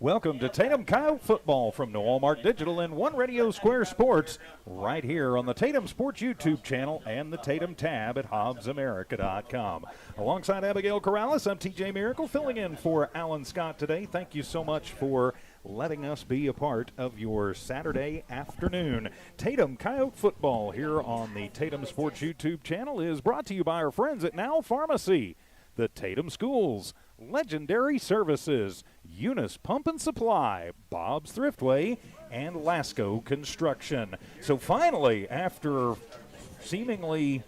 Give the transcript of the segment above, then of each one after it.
Welcome to Tatum Coyote football from the Walmart Digital and One Radio Square Sports, right here on the Tatum Sports YouTube channel and the Tatum tab at HobbsAmerica.com. Alongside Abigail Corrales, I'm TJ Miracle, filling in for Alan Scott today. Thank you so much for letting us be a part of your Saturday afternoon. Tatum Coyote football here on the Tatum Sports YouTube channel is brought to you by our friends at Now Pharmacy, the Tatum Schools, Legendary Services, Eunice Pump and Supply, Bob's Thriftway, and Lasco Construction. So finally, after seemingly,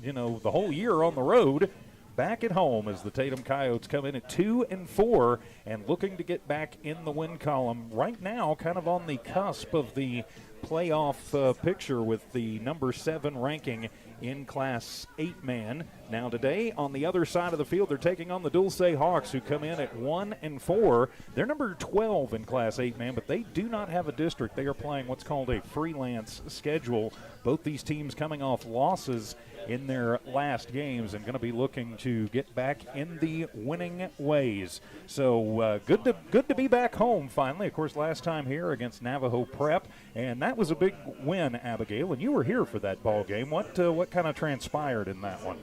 the whole year on the road, back at home as the Tatum Coyotes come in at 2-4 and looking to get back in the win column. Right now, kind of on the cusp of the playoff picture with the number 7 ranking in Class 8-man. Now today, on the other side of the field, they're taking on the Dulce Hawks, who come in at 1-4. They're number 12 in Class 8-man, but they do not have a district. They are playing what's called a freelance schedule. Both these teams coming off losses in their last games and going to be looking to get back in the winning ways. So good to be back home finally. Of course, last time here against Navajo Prep, and that was a big win, Abigail, and you were here for that ball game. What kind of transpired in that one?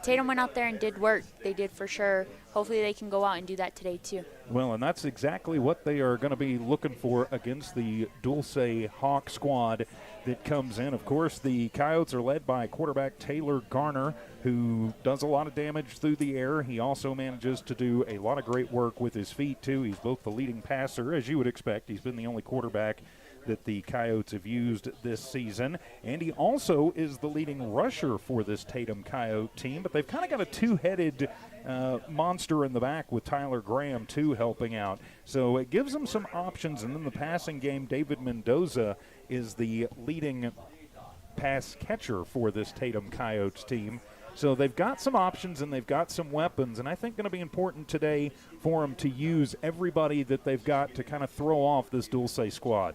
Tatum went out there and did work. They did for sure. Hopefully they can go out and do that today too. Well, and that's exactly what they are going to be looking for against the Dulce Hawk squad that comes in. Of course, the Coyotes are led by quarterback Taylor Garner, who does a lot of damage through the air. He also manages to do a lot of great work with his feet too. He's both the leading passer, as you would expect. He's been the only quarterback that the Coyotes have used this season. And he also is the leading rusher for this Tatum Coyote team. But they've kind of got a two-headed monster in the back with Tyler Graham, too, helping out. So it gives them some options. And then the passing game, David Mendoza is the leading pass catcher for this Tatum Coyotes team. So they've got some options and they've got some weapons, and I think going to be important today for them to use everybody that they've got to kind of throw off this Dulce squad.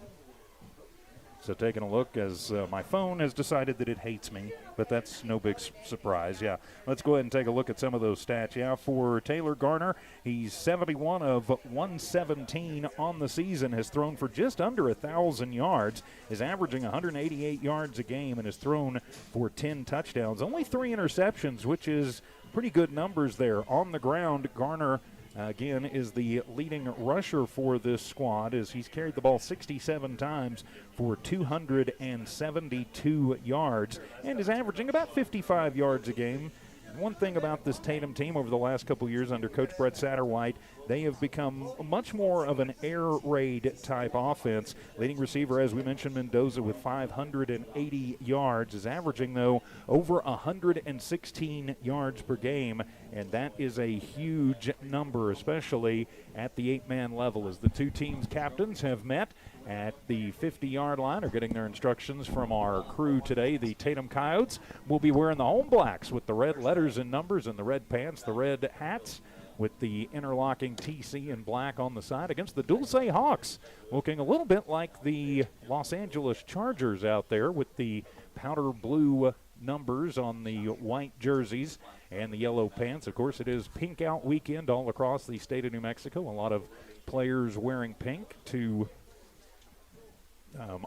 So taking a look as my phone has decided that it hates me, but that's no big surprise. Yeah, let's go ahead and take a look at some of those stats. Yeah, for Taylor Garner, he's 71 of 117 on the season, has thrown for just under 1,000 yards, is averaging 188 yards a game, and has thrown for 10 touchdowns. Only 3 interceptions, which is pretty good numbers there. On the ground, Garner again is the leading rusher for this squad, as he's carried the ball 67 times for 272 yards and is averaging about 55 yards a game. One thing about this Tatum team over the last couple years under Coach Brett Satterwhite, they have become much more of an air raid type offense. Leading receiver, as we mentioned, Mendoza with 580 yards, is averaging, though, over 116 yards per game, and that is a huge number, especially at the 8-man level, as the two teams' captains have met at the 50-yard line, are getting their instructions from our crew today. The Tatum Coyotes will be wearing the home blacks with the red letters and numbers and the red pants, the red hats, with the interlocking TC in black on the side, against the Dulce Hawks, looking a little bit like the Los Angeles Chargers out there with the powder blue numbers on the white jerseys and the yellow pants. Of course, it is Pink Out weekend all across the state of New Mexico. A lot of players wearing pink to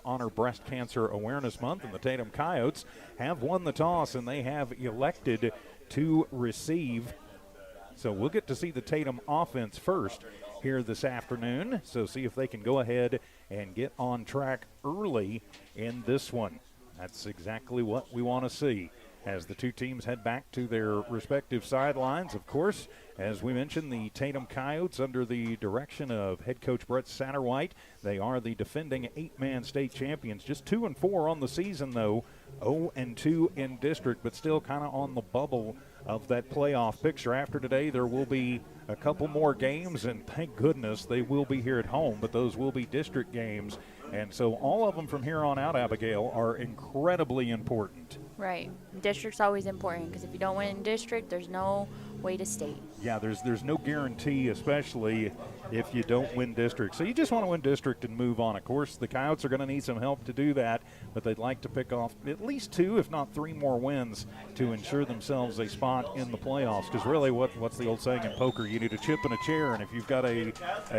honor Breast Cancer Awareness Month, and the Tatum Coyotes have won the toss and they have elected to receive. So we'll get to see the Tatum offense first here this afternoon. So see if they can go ahead and get on track early in this one. That's exactly what we want to see as the two teams head back to their respective sidelines. Of course, as we mentioned, the Tatum Coyotes, under the direction of head coach Brett Satterwhite, they are the defending 8-man state champions. Just 2-4 on the season, though, 0-2 in district, but still kind of on the bubble of that playoff picture. After today, there will be a couple more games, and thank goodness they will be here at home, but those will be district games. And so all of them from here on out, Abigail, are incredibly important. Right. District's always important, because if you don't win in district, there's no way to state. Yeah, there's no guarantee, especially if you don't win district. So you just want to win district and move on. Of course, the Coyotes are going to need some help to do that, but they'd like to pick off at least 2, if not 3 more wins to ensure themselves a spot in the playoffs. Because really, what's the old saying in poker? You need a chip and a chair, and if you've got a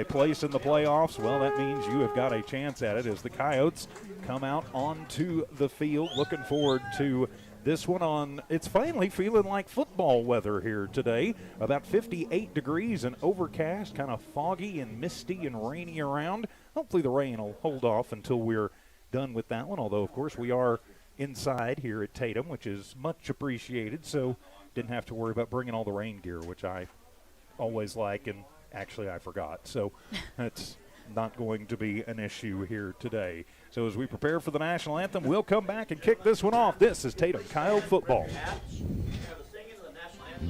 place in the playoffs, well, that means you have got a chance at it as the Coyotes come out onto the field. Looking forward to this one on, it's finally feeling like football weather here today. About 58 degrees and overcast, kind of foggy and misty and rainy around. Hopefully the rain will hold off until we're done with that one, although, of course, we are inside here at Tatum, which is much appreciated, so didn't have to worry about bringing all the rain gear, which I always like, and actually I forgot. So that's not going to be an issue here today. So as we prepare for the national anthem, we'll come back and kick this one off. This is Tatum Coyote football.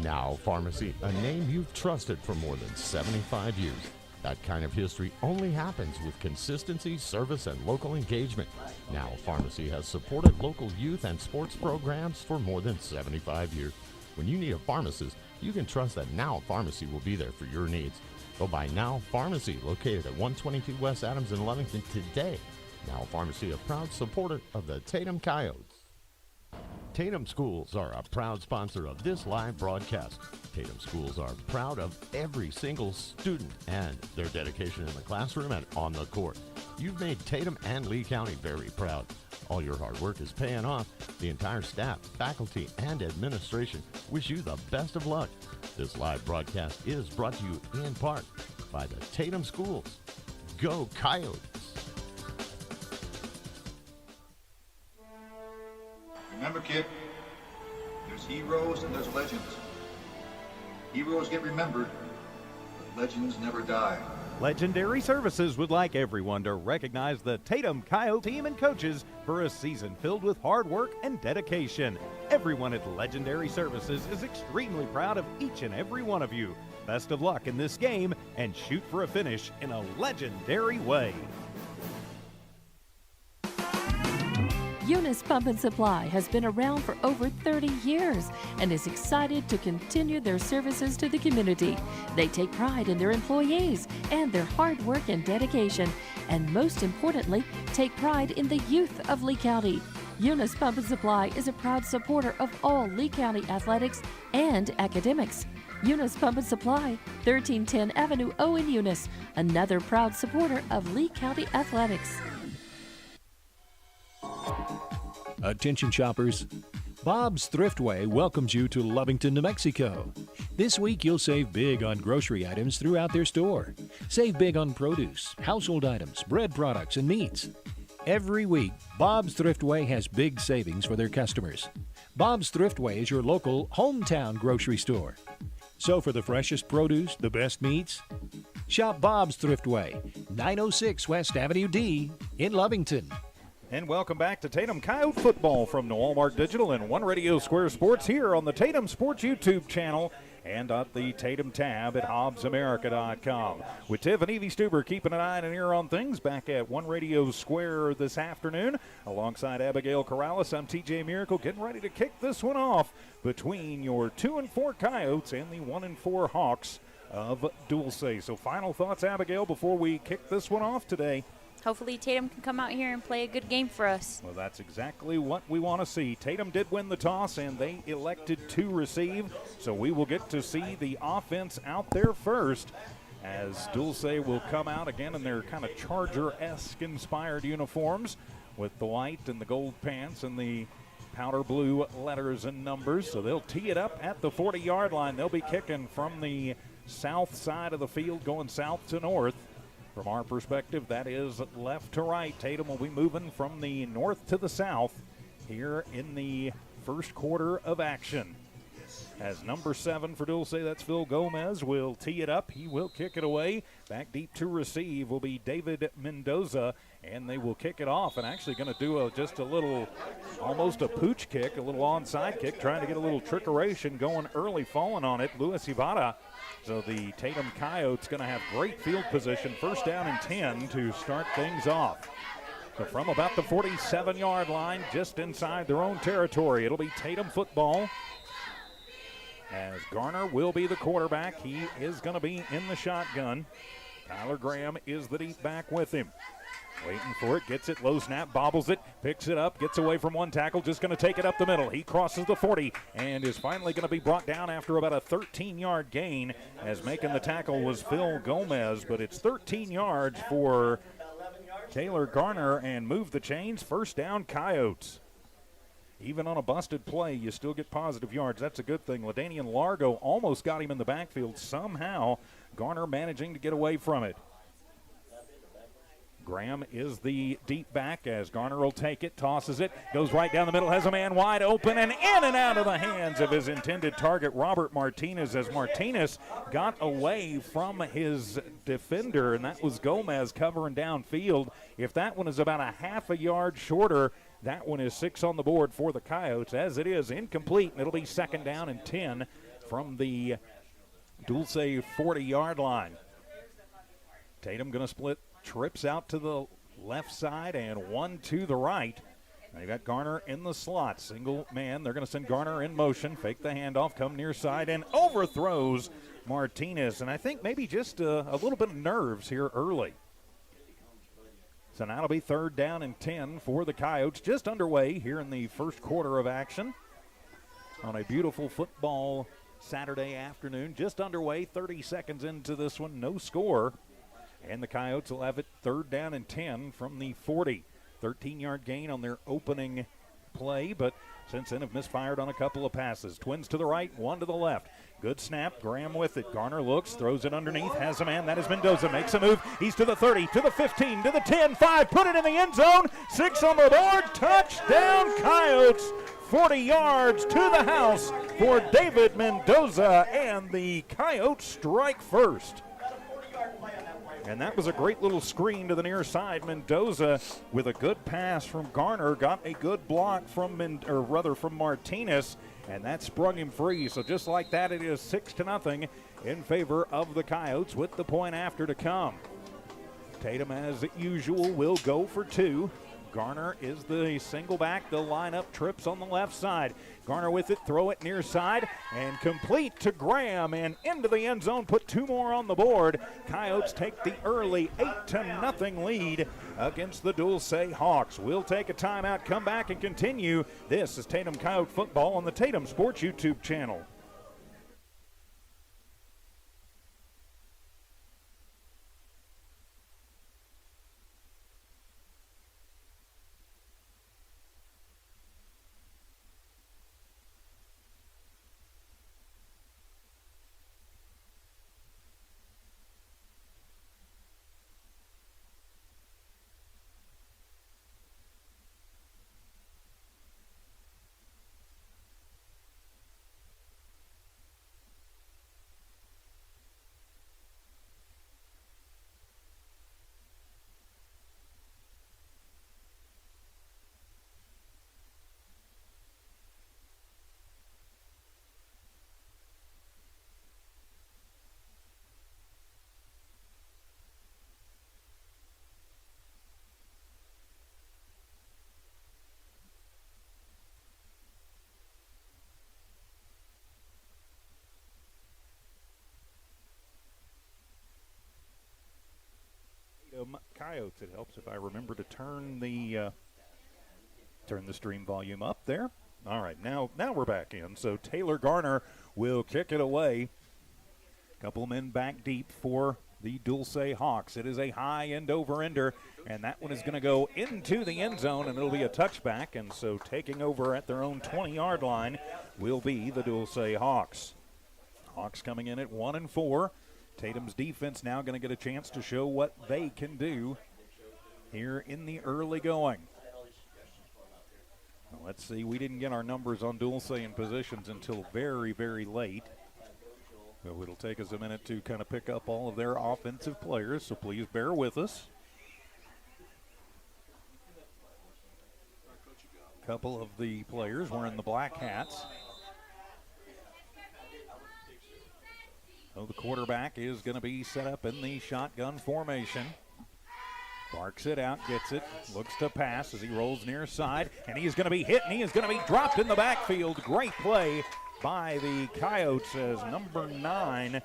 Now Pharmacy, a name you've trusted for more than 75 years. That kind of history only happens with consistency, service, and local engagement. Now Pharmacy has supported local youth and sports programs for more than 75 years. When you need a pharmacist, you can trust that Now Pharmacy will be there for your needs. Go by Now Pharmacy, located at 122 West Adams in Lovington today. Now Pharmacy, a proud supporter of the Tatum Coyotes. Tatum Schools are a proud sponsor of this live broadcast. Tatum Schools are proud of every single student and their dedication in the classroom and on the court. You've made Tatum and Lee County very proud. All your hard work is paying off. The entire staff, faculty, and administration wish you the best of luck. This live broadcast is brought to you in part by the Tatum Schools. Go Coyotes! Remember, kid, there's heroes and there's legends. Heroes get remembered, but legends never die. Legendary Services would like everyone to recognize the Tatum Coyote team and coaches for a season filled with hard work and dedication. Everyone at Legendary Services is extremely proud of each and every one of you. Best of luck in this game and shoot for a finish in a legendary way. Eunice Pump and Supply has been around for over 30 years and is excited to continue their services to the community. They take pride in their employees and their hard work and dedication, and most importantly, take pride in the youth of Lee County. Eunice Pump and Supply is a proud supporter of all Lee County athletics and academics. Eunice Pump and Supply, 1310 Avenue O in Eunice, another proud supporter of Lee County athletics. Attention shoppers, Bob's Thriftway welcomes you to Lovington, New Mexico. This week you'll save big on grocery items throughout their store. Save big on produce, household items, bread products, and meats. Every week, Bob's Thriftway has big savings for their customers. Bob's Thriftway is your local hometown grocery store. So for the freshest produce, the best meats, shop Bob's Thriftway, 906 West Avenue D in Lovington. And welcome back to Tatum Coyote football from the Walmart Digital and One Radio Square Sports here on the Tatum Sports YouTube channel and at the Tatum tab at HobbsAmerica.com. With Tiff and Evie Stuber keeping an eye and an ear on things back at One Radio Square this afternoon. Alongside Abigail Corrales, I'm TJ Miracle getting ready to kick this one off between your 2-4 Coyotes and the 1-4 Hawks of Dulce. So final thoughts, Abigail, before we kick this one off today. Hopefully Tatum can come out here and play a good game for us. Well, that's exactly what we want to see. Tatum did win the toss, and they elected to receive, so we will get to see the offense out there first as Dulce will come out again in their kind of Charger-esque inspired uniforms with the white and the gold pants and the powder blue letters and numbers. So they'll tee it up at the 40-yard line. They'll be kicking from the south side of the field, going south to north. From our perspective, that is left to right. Tatum will be moving from the north to the south here in the first quarter of action. As number 7 for Dulce, that's Phil Gomez, will tee it up. He will kick it away. Back deep to receive will be David Mendoza, and they will kick it off and actually going to do just a little, almost a pooch kick, a little onside kick, trying to get a little trickeration going early, falling on it. Luis Ivada. So the Tatum Coyotes going to have great field position, first down and 10 to start things off. So from about the 47-yard line, just inside their own territory, it'll be Tatum football. as Garner will be the quarterback. He is going to be in the shotgun. Tyler Graham is the deep back with him. Waiting for it, gets it, low snap, bobbles it, picks it up, gets away from one tackle, just going to take it up the middle. He crosses the 40 and is finally going to be brought down after about a 13-yard gain, as making the tackle was Phil Gomez, but it's 13 yards for Taylor Garner and move the chains. First down, Coyotes. Even on a busted play, you still get positive yards. That's a good thing. LaDainian Largo almost got him in the backfield. Somehow, Garner managing to get away from it. Graham is the deep back as Garner will take it, tosses it, goes right down the middle, has a man wide open, and in and out of the hands of his intended target, Robert Martinez, as Martinez got away from his defender, and that was Gomez covering downfield. If that one is about a half a yard shorter, that one is 6 on the board for the Coyotes. As it is, incomplete, and it'll be second down and 10 from the Dulce 40-yard line. Tatum going to split trips out to the left side and one to the right. They got Garner in the slot. Single man. They're going to send Garner in motion. Fake the handoff. Come near side and overthrows Martinez. And I think maybe just a little bit of nerves here early. So now it'll be third down and 10 for the Coyotes. Just underway here in the first quarter of action on a beautiful football Saturday afternoon. Just underway, 30 seconds into this one. No score. And the Coyotes will have it third down and 10 from the 40. 13-yard gain on their opening play, but since then have misfired on a couple of passes. Twins to the right, one to the left. Good snap, Graham with it. Garner looks, throws it underneath, has a man. That is Mendoza, makes a move. He's to the 30, to the 15, to the 10, 5, put it in the end zone. 6 on the board, touchdown Coyotes. 40 yards to the house for David Mendoza, and the Coyotes strike first. And that was a great little screen to the near side. Mendoza with a good pass from Garner, got a good block from Martinez, and that sprung him free. So just like that, it is 6-0 in favor of the Coyotes with the point after to come. Tatum, as usual, will go for 2. Garner is the single back. The lineup trips on the left side. Garner with it, throw it near side, and complete to Graham, and into the end zone, put 2 more on the board. Coyotes take the early 8-0 lead against the Dulce Hawks. We'll take a timeout, come back, and continue. This is Tatum Coyote football on the Tatum Sports YouTube channel. Coyotes. It helps if I remember to turn the stream volume up there. All right, now we're back in. So Taylor Garner will kick it away. Couple men back deep for the Dulce Hawks. It is a high end over-ender, and that one is going to go into the end zone, and it'll be a touchback. And so taking over at their own 20-yard line will be the Dulce Hawks. Hawks coming in at 1-4. Tatum's defense now going to get a chance to show what they can do here in the early going. Well, let's see, we didn't get our numbers on Dulce in positions until very, very late. So it'll take us a minute to kind of pick up all of their offensive players, so please bear with us. A couple of the players wearing the black hats. So the quarterback is going to be set up in the shotgun formation. Barks it out, gets it, looks to pass as he rolls near side, and he is going to be hit, and he is going to be dropped in the backfield. Great play by the Coyotes as number 9.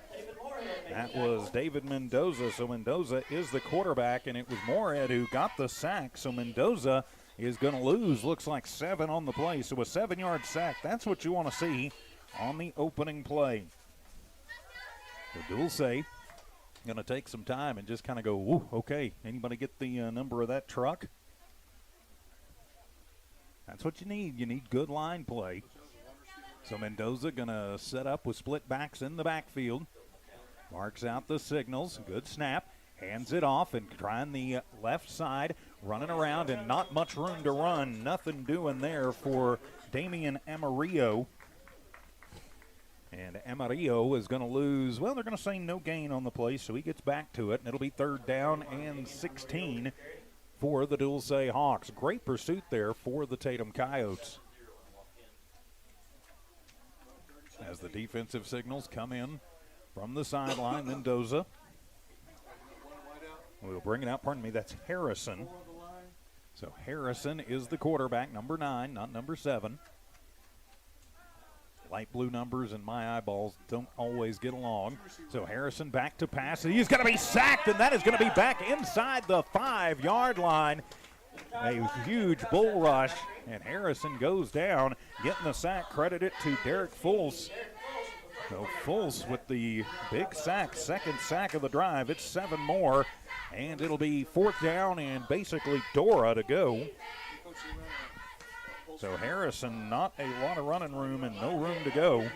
That was David Mendoza. So Mendoza is the quarterback, and it was Moorhead who got the sack. So Mendoza is going to lose. Looks like 7 on the play. So a 7-yard sack. That's what you want to see on the opening play. So Dulce going to take some time and just kind of go, ooh, okay. Anybody get the number of that truck? That's what you need. You need good line play. So Mendoza going to set up with split backs in the backfield. Marks out the signals. Good snap. Hands it off and trying the left side. Running around and not much room to run. Nothing doing there for Damian Amarillo. And Amarillo is going to lose. Well, they're going to say no gain on the play, so he gets back to it. And it'll be 3rd down and 16 for the Dulce Hawks. Great pursuit there for the Tatum Coyotes. As the defensive signals come in from the sideline, Mendoza. We'll bring it out. Pardon me, that's Harrison. So Harrison is the quarterback, number 9, not number 7. Light blue numbers and my eyeballs don't always get along. So Harrison back to pass. He's going to be sacked, and that is going to be back inside the 5-yard line. A huge bull rush, and Harrison goes down. Getting the sack, credit it to Derek Fultz. So Fultz with the big sack, 2nd sack of the drive. It's 7 more, and it'll be 4th down and basically Dora to go. So Harrison, not a lot of running room and no room to go.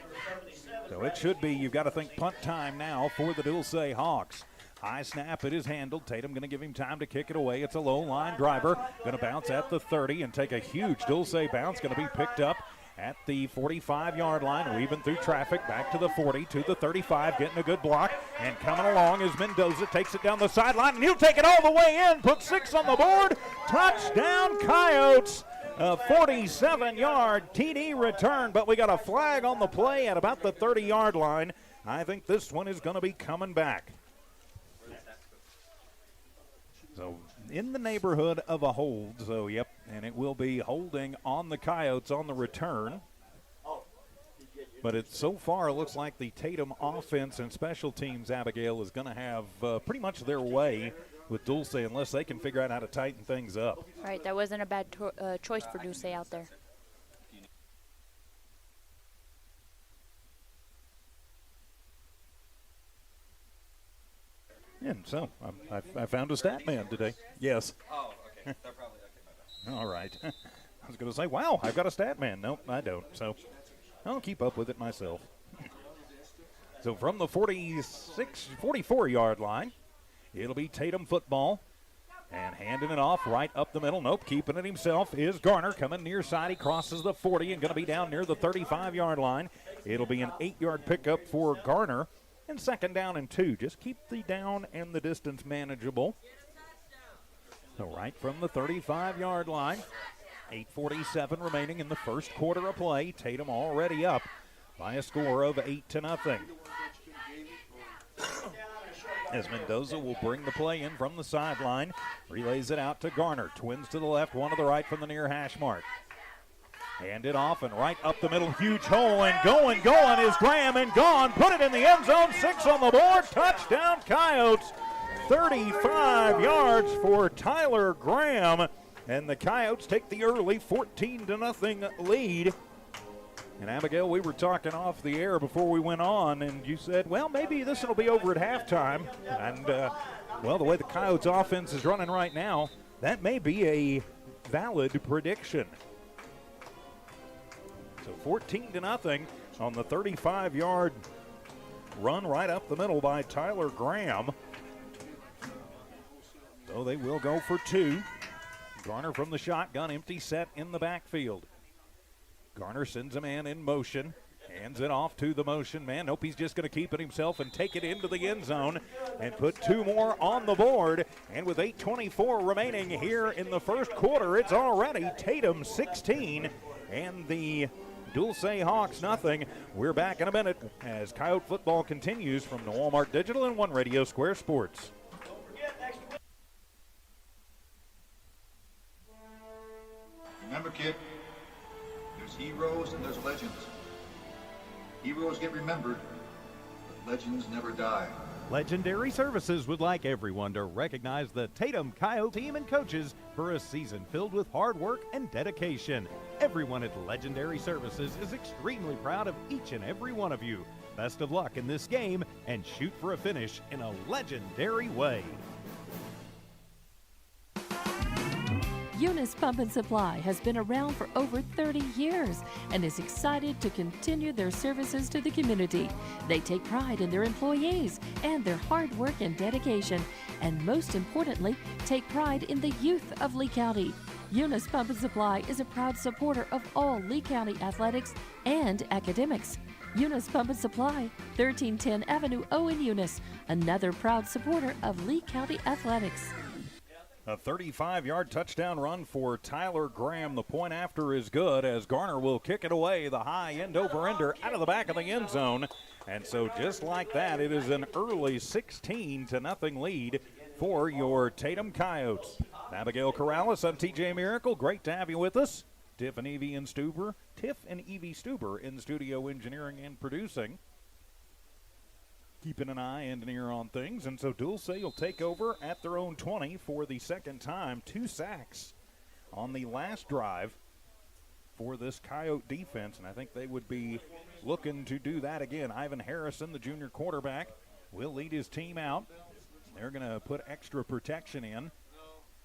So it should be, you've got to think punt time now for the Dulce Hawks. High snap, it is handled. Tatum going to give him time to kick it away. It's a low line driver. Going to bounce at the 30 and take a huge Dulce bounce. Going to be picked up at the 45-yard line, weaving through traffic, back to the 40, to the 35, getting a good block, and coming along is Mendoza, takes it down the sideline, and he'll take it all the way in, put 6 on the board, touchdown Coyotes, a 47-yard TD return, but we got a flag on the play at about the 30-yard line. I think this one is going to be coming back. So in the neighborhood of a hold, so yep, and it will be holding on the Coyotes on the return. But it so far looks like the Tatum offense and special teams, Abigail, is going to have pretty much their way with Dulce unless they can figure out how to tighten things up. Right, that wasn't a bad choice for Dulce out there. And so I found a stat man today. Yes. Oh, okay. They're probably okay. All right. I was going to say, wow, I've got a stat man. Nope, I don't. So I'll keep up with it myself. So from the 44-yard line, it'll be Tatum football. And handing it off right up the middle. Nope, keeping it himself is Garner. Coming near side, he crosses the 40 and going to be down near the 35-yard line. It'll be an 8-yard pickup for Garner. And 2nd down and 2. Just keep the down and the distance manageable. So right from the 35-yard line, 8:47 remaining in the first quarter of play. Tatum already up by a score of 8-0. As Mendoza will bring the play in from the sideline, relays it out to Garner. Twins to the left, one to the right from the near hash mark. Hand it off and right up the middle, huge hole, and going is Graham, and gone. Put it in the end zone, 6 on the board, touchdown Coyotes. 35 yards for Tyler Graham, and the Coyotes take the early 14-0 lead. And Abigail, we were talking off the air before we went on, and you said, well, maybe this will be over at halftime. And, well, the way the Coyotes offense is running right now, that may be a valid prediction. So 14-0 on the 35-yard run right up the middle by Tyler Graham. So they will go for 2. Garner from the shotgun, empty set in the backfield. Garner sends a man in motion, hands it off to the motion man. Nope, he's just going to keep it himself and take it into the end zone and put 2 more on the board. And with 8:24 remaining here in the first quarter, it's already Tatum 16 and the Dulce Hawks nothing. We're back in a minute as Coyote football continues from the Walmart Digital and One Radio Square Sports. Remember, kid, there's heroes and there's legends. Heroes get remembered, but legends never die. Legendary Services would like everyone to recognize the Tatum Coyote team and coaches for a season filled with hard work and dedication. Everyone at Legendary Services is extremely proud of each and every one of you. Best of luck in this game and shoot for a finish in a legendary way. Eunice Pump and Supply has been around for over 30 years and is excited to continue their services to the community. They take pride in their employees and their hard work and dedication, and most importantly, take pride in the youth of Lee County. Eunice Pump and Supply is a proud supporter of all Lee County athletics and academics. Eunice Pump and Supply, 1310 Avenue O in Eunice, another proud supporter of Lee County athletics. A 35-yard touchdown run for Tyler Graham. The point after is good as Garner will kick it away. The high end over-ender out of the back of the end zone. And so just like that, it is an early 16-0 lead for your Tatum Coyotes. Abigail Corrales, I'm TJ Miracle. Great to have you with us. Tiff and Evie Stuber in studio engineering and producing. Keeping an eye and an ear on things, and so Dulce will take over at their own 20 for the second time. 2 sacks on the last drive for this Coyote defense, and I think they would be looking to do that again. Ivan Harrison, the junior quarterback, will lead his team out. They're going to put extra protection in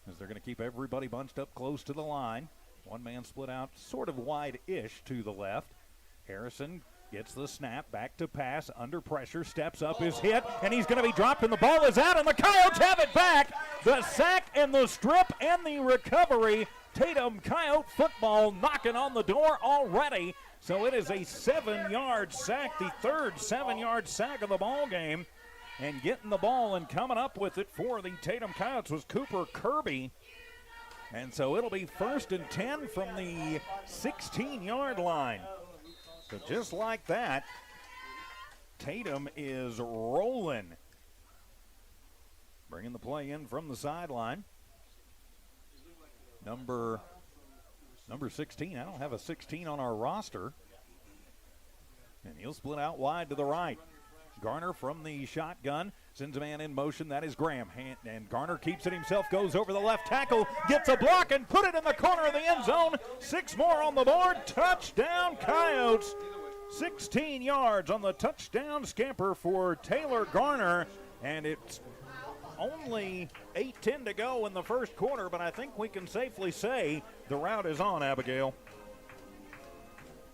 as they're going to keep everybody bunched up close to the line. One man split out sort of wide-ish to the left. Harrison gets the snap, back to pass, under pressure, steps up, is hit, and he's going to be dropped, and the ball is out, and the Coyotes have it back. The sack and the strip and the recovery. Tatum Coyote football knocking on the door already. So it is a 7-yard sack, the third 7-yard sack of the ball game. And getting the ball and coming up with it for the Tatum Coyotes was Cooper Kirby. And so it'll be 1st and 10 from the 16-yard line. So just like that, Tatum is rolling. Bringing the play in from the sideline. Number 16. I don't have a 16 on our roster. And he'll split out wide to the right. Garner from the shotgun sends a man in motion. That is Graham. And Garner keeps it himself, goes over the left tackle, gets a block and put it in the corner of the end zone. 6 more on the board. Touchdown Coyotes. 16 yards on the touchdown scamper for Taylor Garner. And it's only 8:10 to go in the first quarter, but I think we can safely say the route is on, Abigail.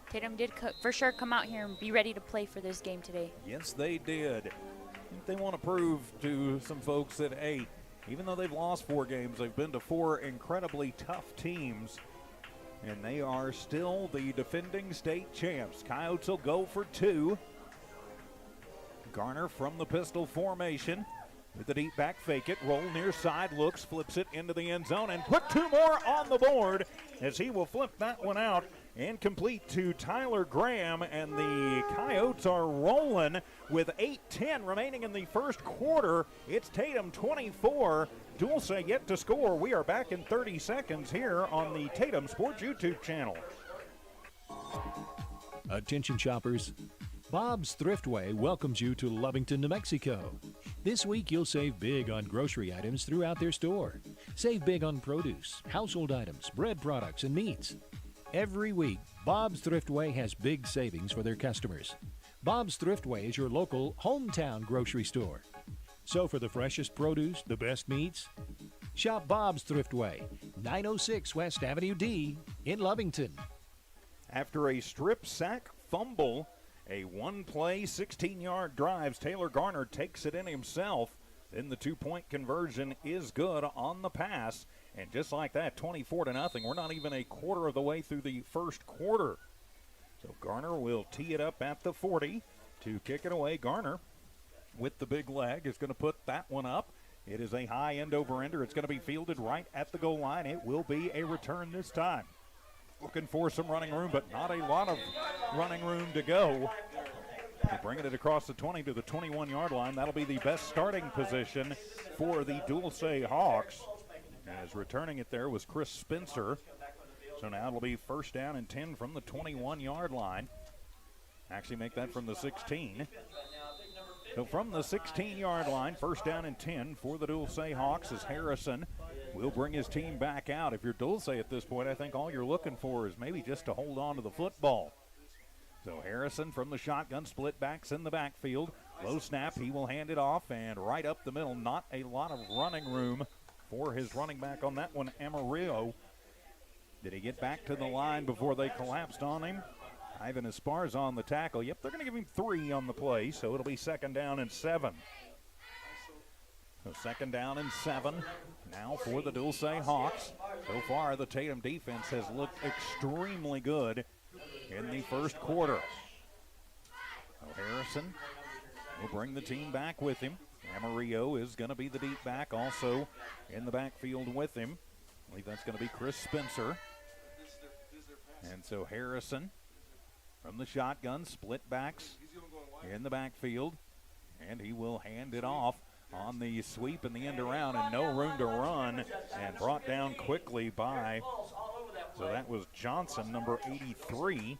Tatum did for sure come out here and be ready to play for this game today. Yes, they did. I think they want to prove to some folks that, hey, even though they've lost 4 games, they've been to 4 incredibly tough teams, and they are still the defending state champs. Coyotes will go for 2. Garner from the pistol formation with the deep back fake it, roll near side, looks, flips it into the end zone, and put 2 more on the board as he will flip that one out and complete to Tyler Graham, and the Coyotes are rolling with 8:10 remaining in the first quarter. It's Tatum 24, Dulce yet to score. We are back in 30 seconds here on the Tatum Sports YouTube channel. Attention shoppers, Bob's Thriftway welcomes you to Lovington, New Mexico. This week you'll save big on grocery items throughout their store. Save big on produce, household items, bread products, and meats. Every week, Bob's Thriftway has big savings for their customers. Bob's Thriftway is your local hometown grocery store. So for the freshest produce, the best meats, shop Bob's Thriftway, 906 West Avenue D in Lovington. After a strip sack fumble, a one-play 16-yard drive, Taylor Garner takes it in himself. Then the 2-point conversion is good on the pass. And just like that, 24-0. We're not even a quarter of the way through the first quarter. So Garner will tee it up at the 40 to kick it away. Garner with the big leg is going to put that one up. It is a high end over-ender. It's going to be fielded right at the goal line. It will be a return this time. Looking for some running room, but not a lot of running room to go. They're bringing it across the 20 to the 21-yard line. That'll be the best starting position for the Dulce Hawks. As returning it there was Chris Spencer. So now it'll be 1st down and 10 from the 21-yard line. Actually make that from the 16. So from the 16-yard line, first down and 10 for the Dulce Hawks as Harrison will bring his team back out. If you're Dulce at this point, I think all you're looking for is maybe just to hold on to the football. So Harrison from the shotgun, split backs in the backfield. Low snap, he will hand it off, and right up the middle, not a lot of running room for his running back on that one, Amarillo. Did he get back to the line before they collapsed on him? Ivan Esparza on the tackle. Yep, they're going to give him 3 on the play, so it'll be second down and 7. So second down and 7 now for the Dulce Hawks. So far, the Tatum defense has looked extremely good in the first quarter. So Harrison will bring the team back with him. Amarillo is going to be the deep back, also in the backfield with him. I believe that's going to be Chris Spencer. And so Harrison from the shotgun, split backs in the backfield, and he will hand it off on the sweep and the end around, and no room to run, and brought down quickly by, so that was Johnson, number 83.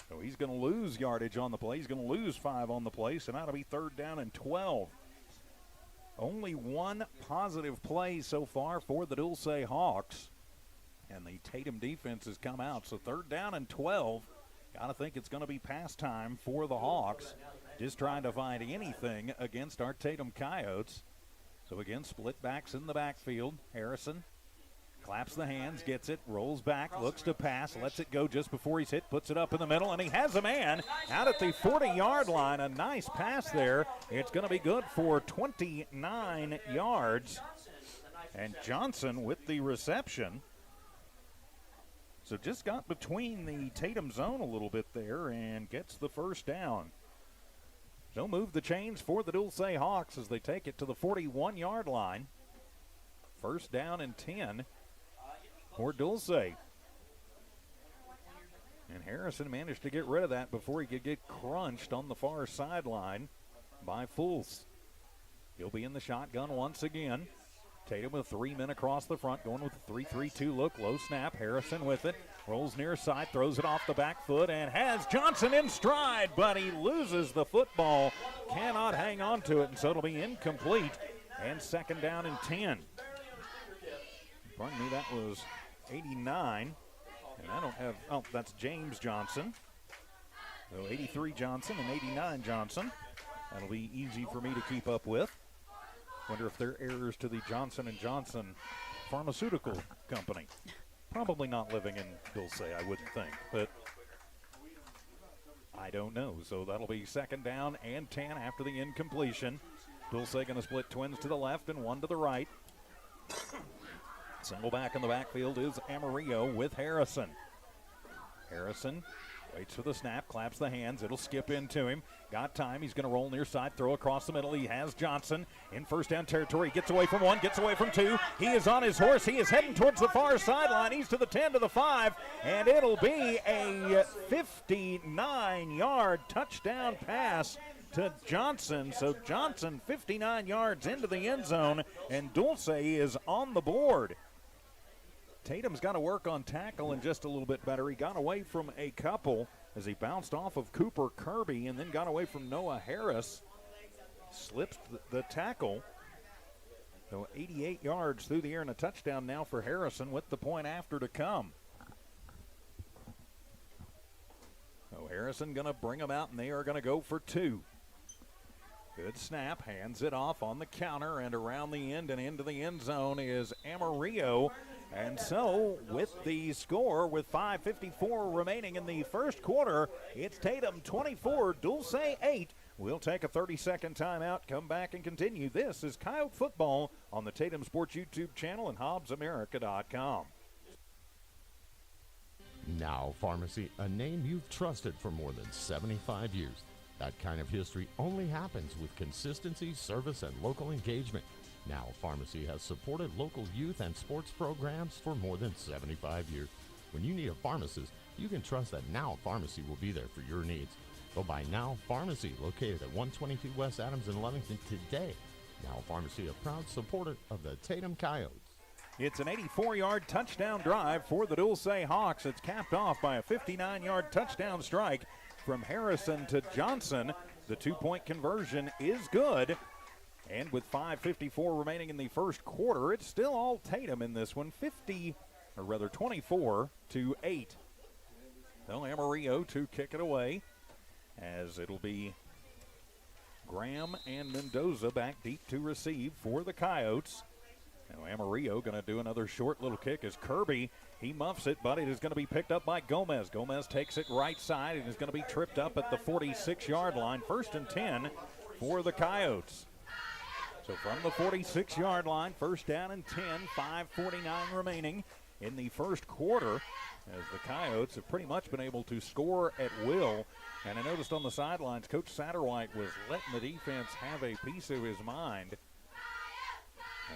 So he's going to lose yardage on the play. He's going to lose 5 on the play, so now it'll be third down and 12. Only one positive play so far for the Dulce Hawks. And the Tatum defense has come out. So third down and 12. Got to think it's going to be pass time for the Hawks. Just trying to find anything against our Tatum Coyotes. So again, split backs in the backfield. Harrison claps the hands, gets it, rolls back, looks to pass, lets it go just before he's hit, puts it up in the middle, and he has a man out at the 40-yard line. A nice pass there. It's going to be good for 29 yards. And Johnson with the reception. So just got between the Tatum zone a little bit there and gets the first down. So move the chains for the Dulce Hawks as they take it to the 41-yard line. First down and 10 for Dulce. And Harrison managed to get rid of that before he could get crunched on the far sideline by Fultz. He'll be in the shotgun once again. Tatum with 3 men across the front, going with a 3-3-2 look. Low snap. Harrison with it. Rolls near side, throws it off the back foot, and has Johnson in stride, but he loses the football. Cannot hang on to it, and so it'll be incomplete. And second down and 10. Pardon me, that was 89. And I don't have, oh, that's James Johnson. So 83 Johnson and 89 Johnson. That'll be easy for me to keep up with. Wonder if they're heirs to the Johnson & Johnson pharmaceutical company. Probably not living in Dulce, I wouldn't think, but I don't know. So that'll be second down and 10 after the incompletion. Dulce going to split twins to the left and one to the right. Single back in the backfield is Amarillo with Harrison. Harrison waits for the snap, claps the hands. It'll skip into him. Got time. He's going to roll near side, throw across the middle. He has Johnson in first down territory. Gets away from 1, gets away from 2. He is on his horse. He is heading towards the far sideline. He's to the 10, to the 5, and it'll be a 59-yard touchdown pass to Johnson. So Johnson 59 yards into the end zone, and Dulce is on the board. Tatum's got to work on tackling just a little bit better. He got away from a couple as he bounced off of Cooper Kirby and then got away from Noah Harris. Slipped the tackle. So 88 yards through the air and a touchdown now for Harrison with the point after to come. So Harrison going to bring them out, and they are going to go for 2. Good snap, hands it off on the counter, and around the end and into the end zone is Amarillo. And so, with the score, with 5:54 remaining in the first quarter, it's Tatum 24, Dulce 8. We'll take a 30-second timeout, come back and continue. This is Coyote Football on the Tatum Sports YouTube channel and HobbsAmerica.com. Now Pharmacy, a name you've trusted for more than 75 years. That kind of history only happens with consistency, service, and local engagement. Now Pharmacy has supported local youth and sports programs for more than 75 years. When you need a pharmacist, you can trust that Now Pharmacy will be there for your needs. Go by Now Pharmacy, located at 122 West Adams in Lovington today. Now Pharmacy, a proud supporter of the Tatum Coyotes. It's an 84-yard touchdown drive for the Dulce Hawks. It's capped off by a 59-yard touchdown strike from Harrison to Johnson. The two-point conversion is good. And with 5:54 remaining in the first quarter, it's still all Tatum in this one, 24-8. They'll Amarillo to kick it away, as it'll be Graham and Mendoza back deep to receive for the Coyotes. Now Amarillo going to do another short little kick as Kirby, he muffs it, but it is going to be picked up by Gomez. Gomez takes it right side and is going to be tripped up at the 46-yard line. 1st and 10 for the Coyotes. So from the 46-yard line, 1st down and 10, 5:49 remaining in the first quarter, as the Coyotes have pretty much been able to score at will. And I noticed on the sidelines, Coach Satterwhite was letting the defense have a piece of his mind,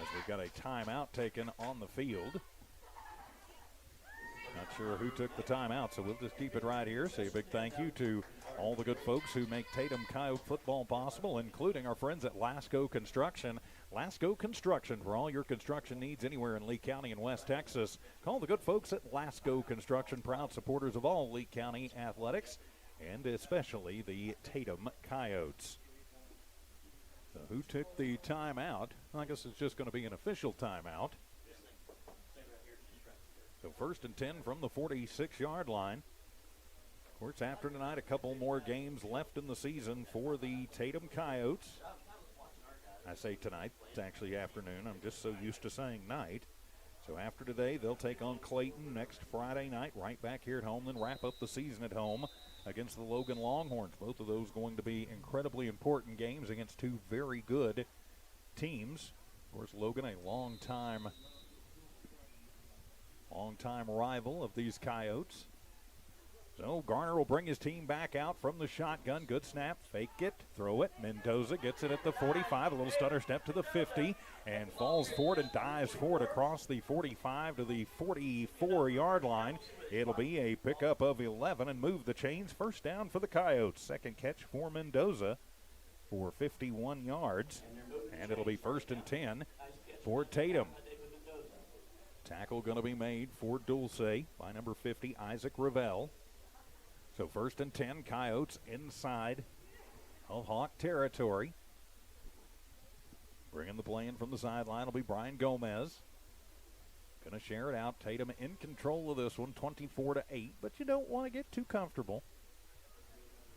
as we've got a timeout taken on the field. Not sure who took the timeout, so we'll just keep it right here. Say a big thank you to all the good folks who make Tatum Coyote football possible, including our friends at Lasco Construction. Lasco Construction, for all your construction needs anywhere in Lee County and West Texas. Call the good folks at Lasco Construction, proud supporters of all Lee County athletics, and especially the Tatum Coyotes. So who took the timeout? I guess it's just going to be an official timeout. So 1st and 10 from the 46-yard line. Of course, after tonight, a couple more games left in the season for the Tatum Coyotes. I say tonight, it's actually afternoon. I'm just so used to saying night. So after today, they'll take on Clayton next Friday night, right back here at home, then wrap up the season at home against the Logan Longhorns. Both of those going to be incredibly important games against two very good teams. Of course, Logan, a long-time rival of these Coyotes. So Garner will bring his team back out from the shotgun. Good snap, fake it, throw it. Mendoza gets it at the 45, a little stutter step to the 50, and falls forward and dives forward across the 45 to the 44-yard line. It'll be a pickup of 11 and move the chains. 1st down for the Coyotes. Second catch for Mendoza for 51 yards, and it'll be 1st and 10 for Tatum. Tackle going to be made for Dulce by number 50, Isaac Ravel. So 1st and 10, Coyotes inside of Hawk territory. Bringing the play in from the sideline will be Brian Gomez. Going to share it out. Tatum in control of this one, 24-8, but you don't want to get too comfortable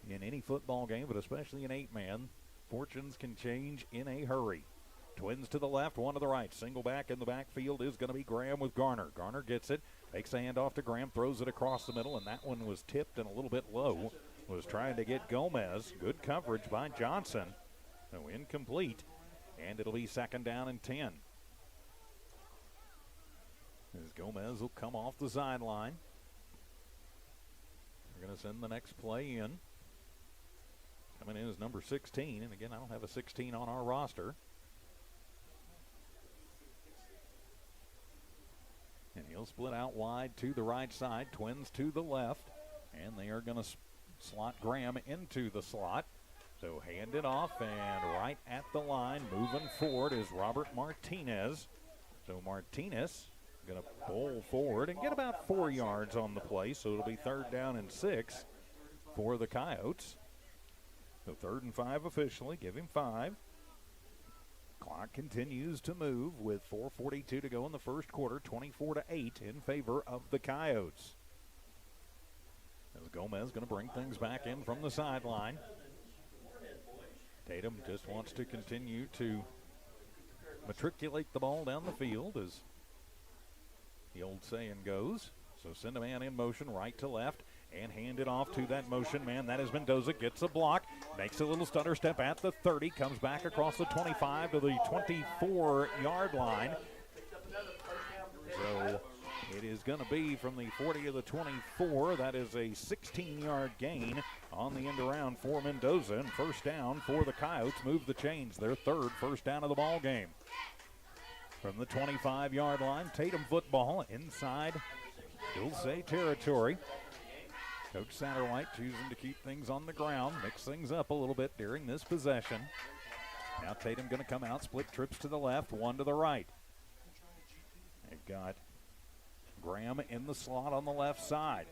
in any football game, but especially an 8-man. Fortunes can change in a hurry. Twins to the left, one to the right. Single back in the backfield is going to be Graham with Garner. Garner gets it, takes the handoff to Graham, throws it across the middle, and that one was tipped and a little bit low. Was trying to get Gomez. Good coverage by Johnson. So incomplete, and it'll be 2nd down and 10. As Gomez will come off the sideline. We're going to send the next play in. Coming in is number 16, and again, I don't have a 16 on our roster. And he'll split out wide to the right side, Twins to the left, and they are going to slot Graham into the slot. So hand it off, and right at the line, moving forward is Robert Martinez. So Martinez going to pull forward and get about 4 yards on the play, so it'll be 3rd down and 6 for the Coyotes. So 3rd and 5 officially, give him 5. Clock continues to move with 4:42 to go in the first quarter, 24-8 in favor of the Coyotes. As Gomez going to bring things back in from the sideline. Tatum just wants to continue to matriculate the ball down the field, as the old saying goes. So send a man in motion right to left and hand it off to that motion man. That is Mendoza. Gets a block, makes a little stutter step at the 30, comes back across the 25 to the 24-yard line. So it is going to be from the 40 to the 24. That is a 16-yard gain on the end around for Mendoza, and 1st down for the Coyotes. Move the chains. Their 3rd first down of the ball game. From the 25-yard line, Tatum football inside Dulce territory. Coach Satterwhite choosing to keep things on the ground, mix things up a little bit during this possession. Now Tatum going to come out, split trips to the left, one to the right. A got Graham in the slot on the left side.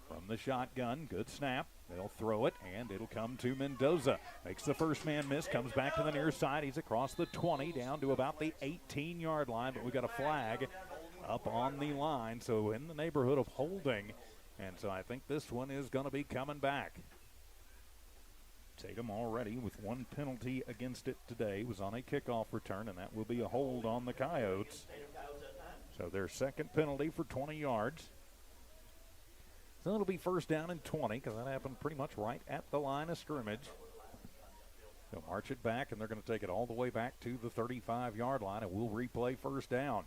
From the shotgun, good snap. They'll throw it, and it'll come to Mendoza. Makes the first man miss, comes back to the near side. He's across the 20, down to about the 18-yard line, but we got a flag up on the line, so in the neighborhood of holding. And so I think this one is going to be coming back. Tatum already with one penalty against it today, was on a kickoff return, and that will be a hold on the Coyotes. So their second penalty for 20 yards. So it'll be first down and 20, because that happened pretty much right at the line of scrimmage. They'll march it back, and they're going to take it all the way back to the 35-yard line, and we'll replay first down.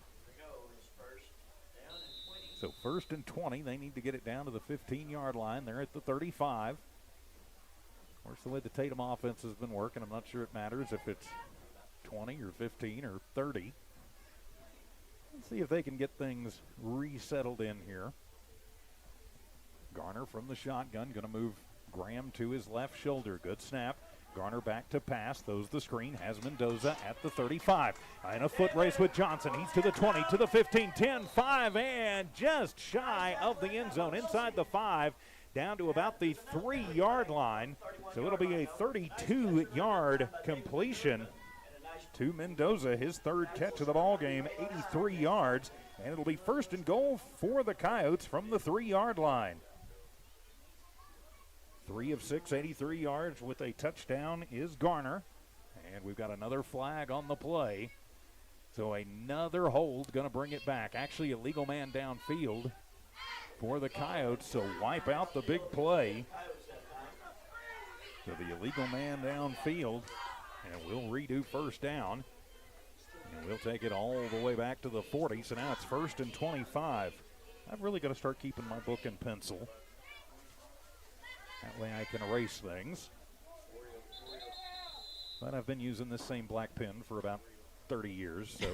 So first and 20, they need to get it down to the 15-yard line. They're at the 35. Of course, the way the Tatum offense has been working, I'm not sure it matters if it's 20 or 15 or 30. Let's see if they can get things resettled in here. Garner from the shotgun, going to move Graham to his left shoulder. Good snap. Garner back to pass, throws the screen, has Mendoza at the 35. In a foot race with Johnson. He's to the 20, to the 15, 10, 5, and just shy of the end zone, inside the 5, down to about the 3-yard line. So it'll be a 32-yard completion to Mendoza, his third catch of the ball game, 83 yards, and it'll be first and goal for the Coyotes from the 3-yard line. 3 of 6, 83 yards with a touchdown is Garner. And we've got another flag on the play. So another hold going to bring it back. Actually, a legal man downfield for the Coyotes. So wipe out the big play. So the illegal man downfield. And we'll redo first down. And we'll take it all the way back to the 40. So now it's first and 25. I've really got to start keeping my book and pencil. That way I can erase things. But I've been using this same black pen for about 30 years. So,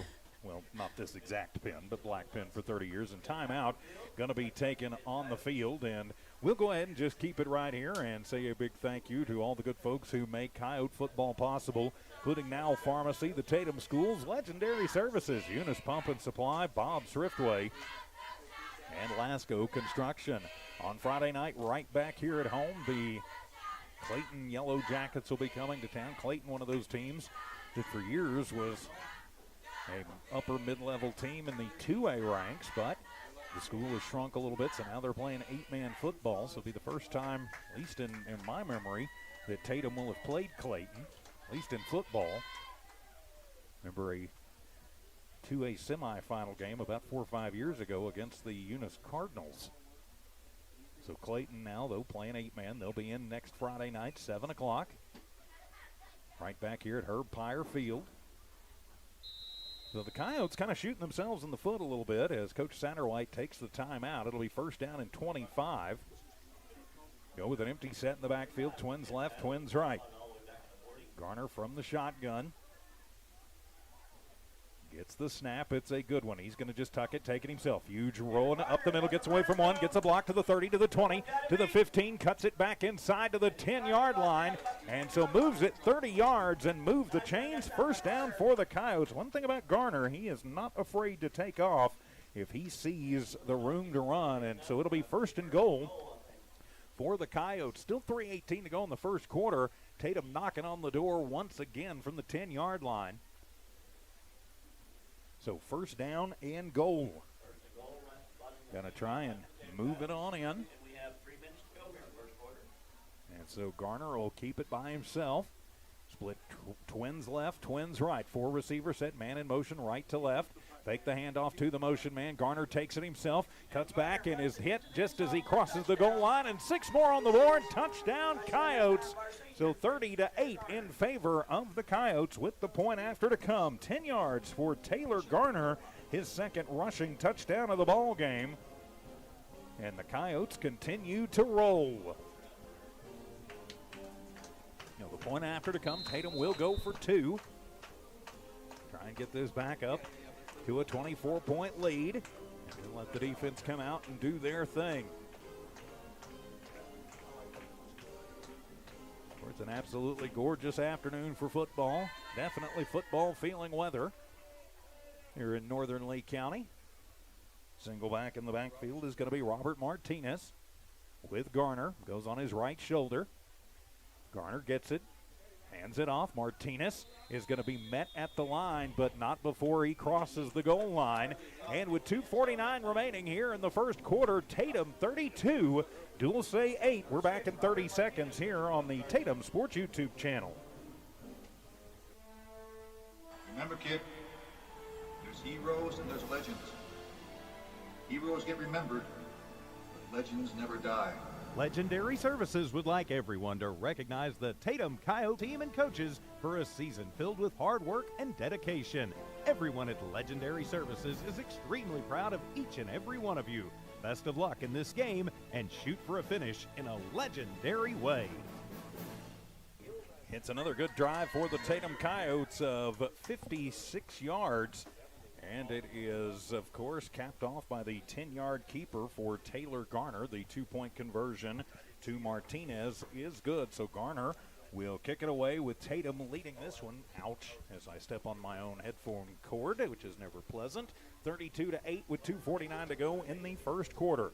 well, not this exact pen, but black pen for 30 years. And timeout going to be taken on the field. And we'll go ahead and just keep it right here and say a big thank you to all the good folks who make Coyote football possible, including Now Pharmacy, the Tatum Schools, Legendary Services, Eunice Pump and Supply, Bob's Thriftway, and Lasco Construction. On Friday night, right back here at home, the Clayton Yellow Jackets will be coming to town. Clayton, one of those teams that for years was a upper mid-level team in the 2A ranks, but the school has shrunk a little bit, so now they're playing 8-man football. So it'll be the first time, at least in my memory, that Tatum will have played Clayton, at least in football. Remember a 2A semifinal game about 4 or 5 years ago against the Eunice Cardinals. So Clayton now, though, playing 8-man. They'll be in next Friday night, 7 o'clock. Right back here at Herb Pyre Field. So the Coyotes kind of shooting themselves in the foot a little bit as Coach Satterwhite takes the timeout. It'll be first down and 25. Go with an empty set in the backfield. Twins left, Twins right. Garner from the shotgun. Gets the snap. It's a good one. He's going to just tuck it, take it himself. Huge roll up the middle. Gets away from one. Gets a block to the 30, to the 20, to the 15. Cuts it back inside to the 10-yard line. And so moves it 30 yards and moves the chains. First down for the Coyotes. One thing about Garner, he is not afraid to take off if he sees the room to run. And so it'll be first and goal for the Coyotes. Still 3:18 to go in the first quarter. Tatum knocking on the door once again from the 10-yard line. So first down and goal. Gonna try and move it on in. And so Garner will keep it by himself. Split Twins left, Twins right. 4 receivers set, man in motion right to left. Fake the handoff to the motion man. Garner takes it himself, cuts back and is hit just as he crosses the goal line. And 6 more on the board. Touchdown Coyotes. So 30-8 in favor of the Coyotes with the point after to come. 10 yards for Taylor Garner, his second rushing touchdown of the ball game. And the Coyotes continue to roll. You know, the point after to come, Tatum will go for 2. Try and get this back up to a 24-point lead. And we'll let the defense come out and do their thing. It's an absolutely gorgeous afternoon for football. Definitely football feeling weather here in northern Lee County. Single back in the backfield is going to be Robert Martinez with Garner. Goes on his right shoulder. Garner gets it. Hands it off. Martinez is going to be met at the line, but not before he crosses the goal line. And with 2:49 remaining here in the first quarter, Tatum 32, Dulce 8. We're back in 30 seconds here on the Tatum Sports YouTube channel. Remember, kid, there's heroes and there's legends. Heroes get remembered, but legends never die. Legendary Services would like everyone to recognize the Tatum Coyote team and coaches for a season filled with hard work and dedication. Everyone at Legendary Services is extremely proud of each and every one of you. Best of luck in this game and shoot for a finish in a legendary way. It's another good drive for the Tatum Coyotes of 56 yards. And it is, of course, capped off by the 10-yard keeper for Taylor Garner. The 2-point conversion to Martinez is good. So Garner will kick it away with Tatum leading this one. Ouch, as I step on my own headphone cord, which is never pleasant. 32-8 with 2:49 to go in the first quarter.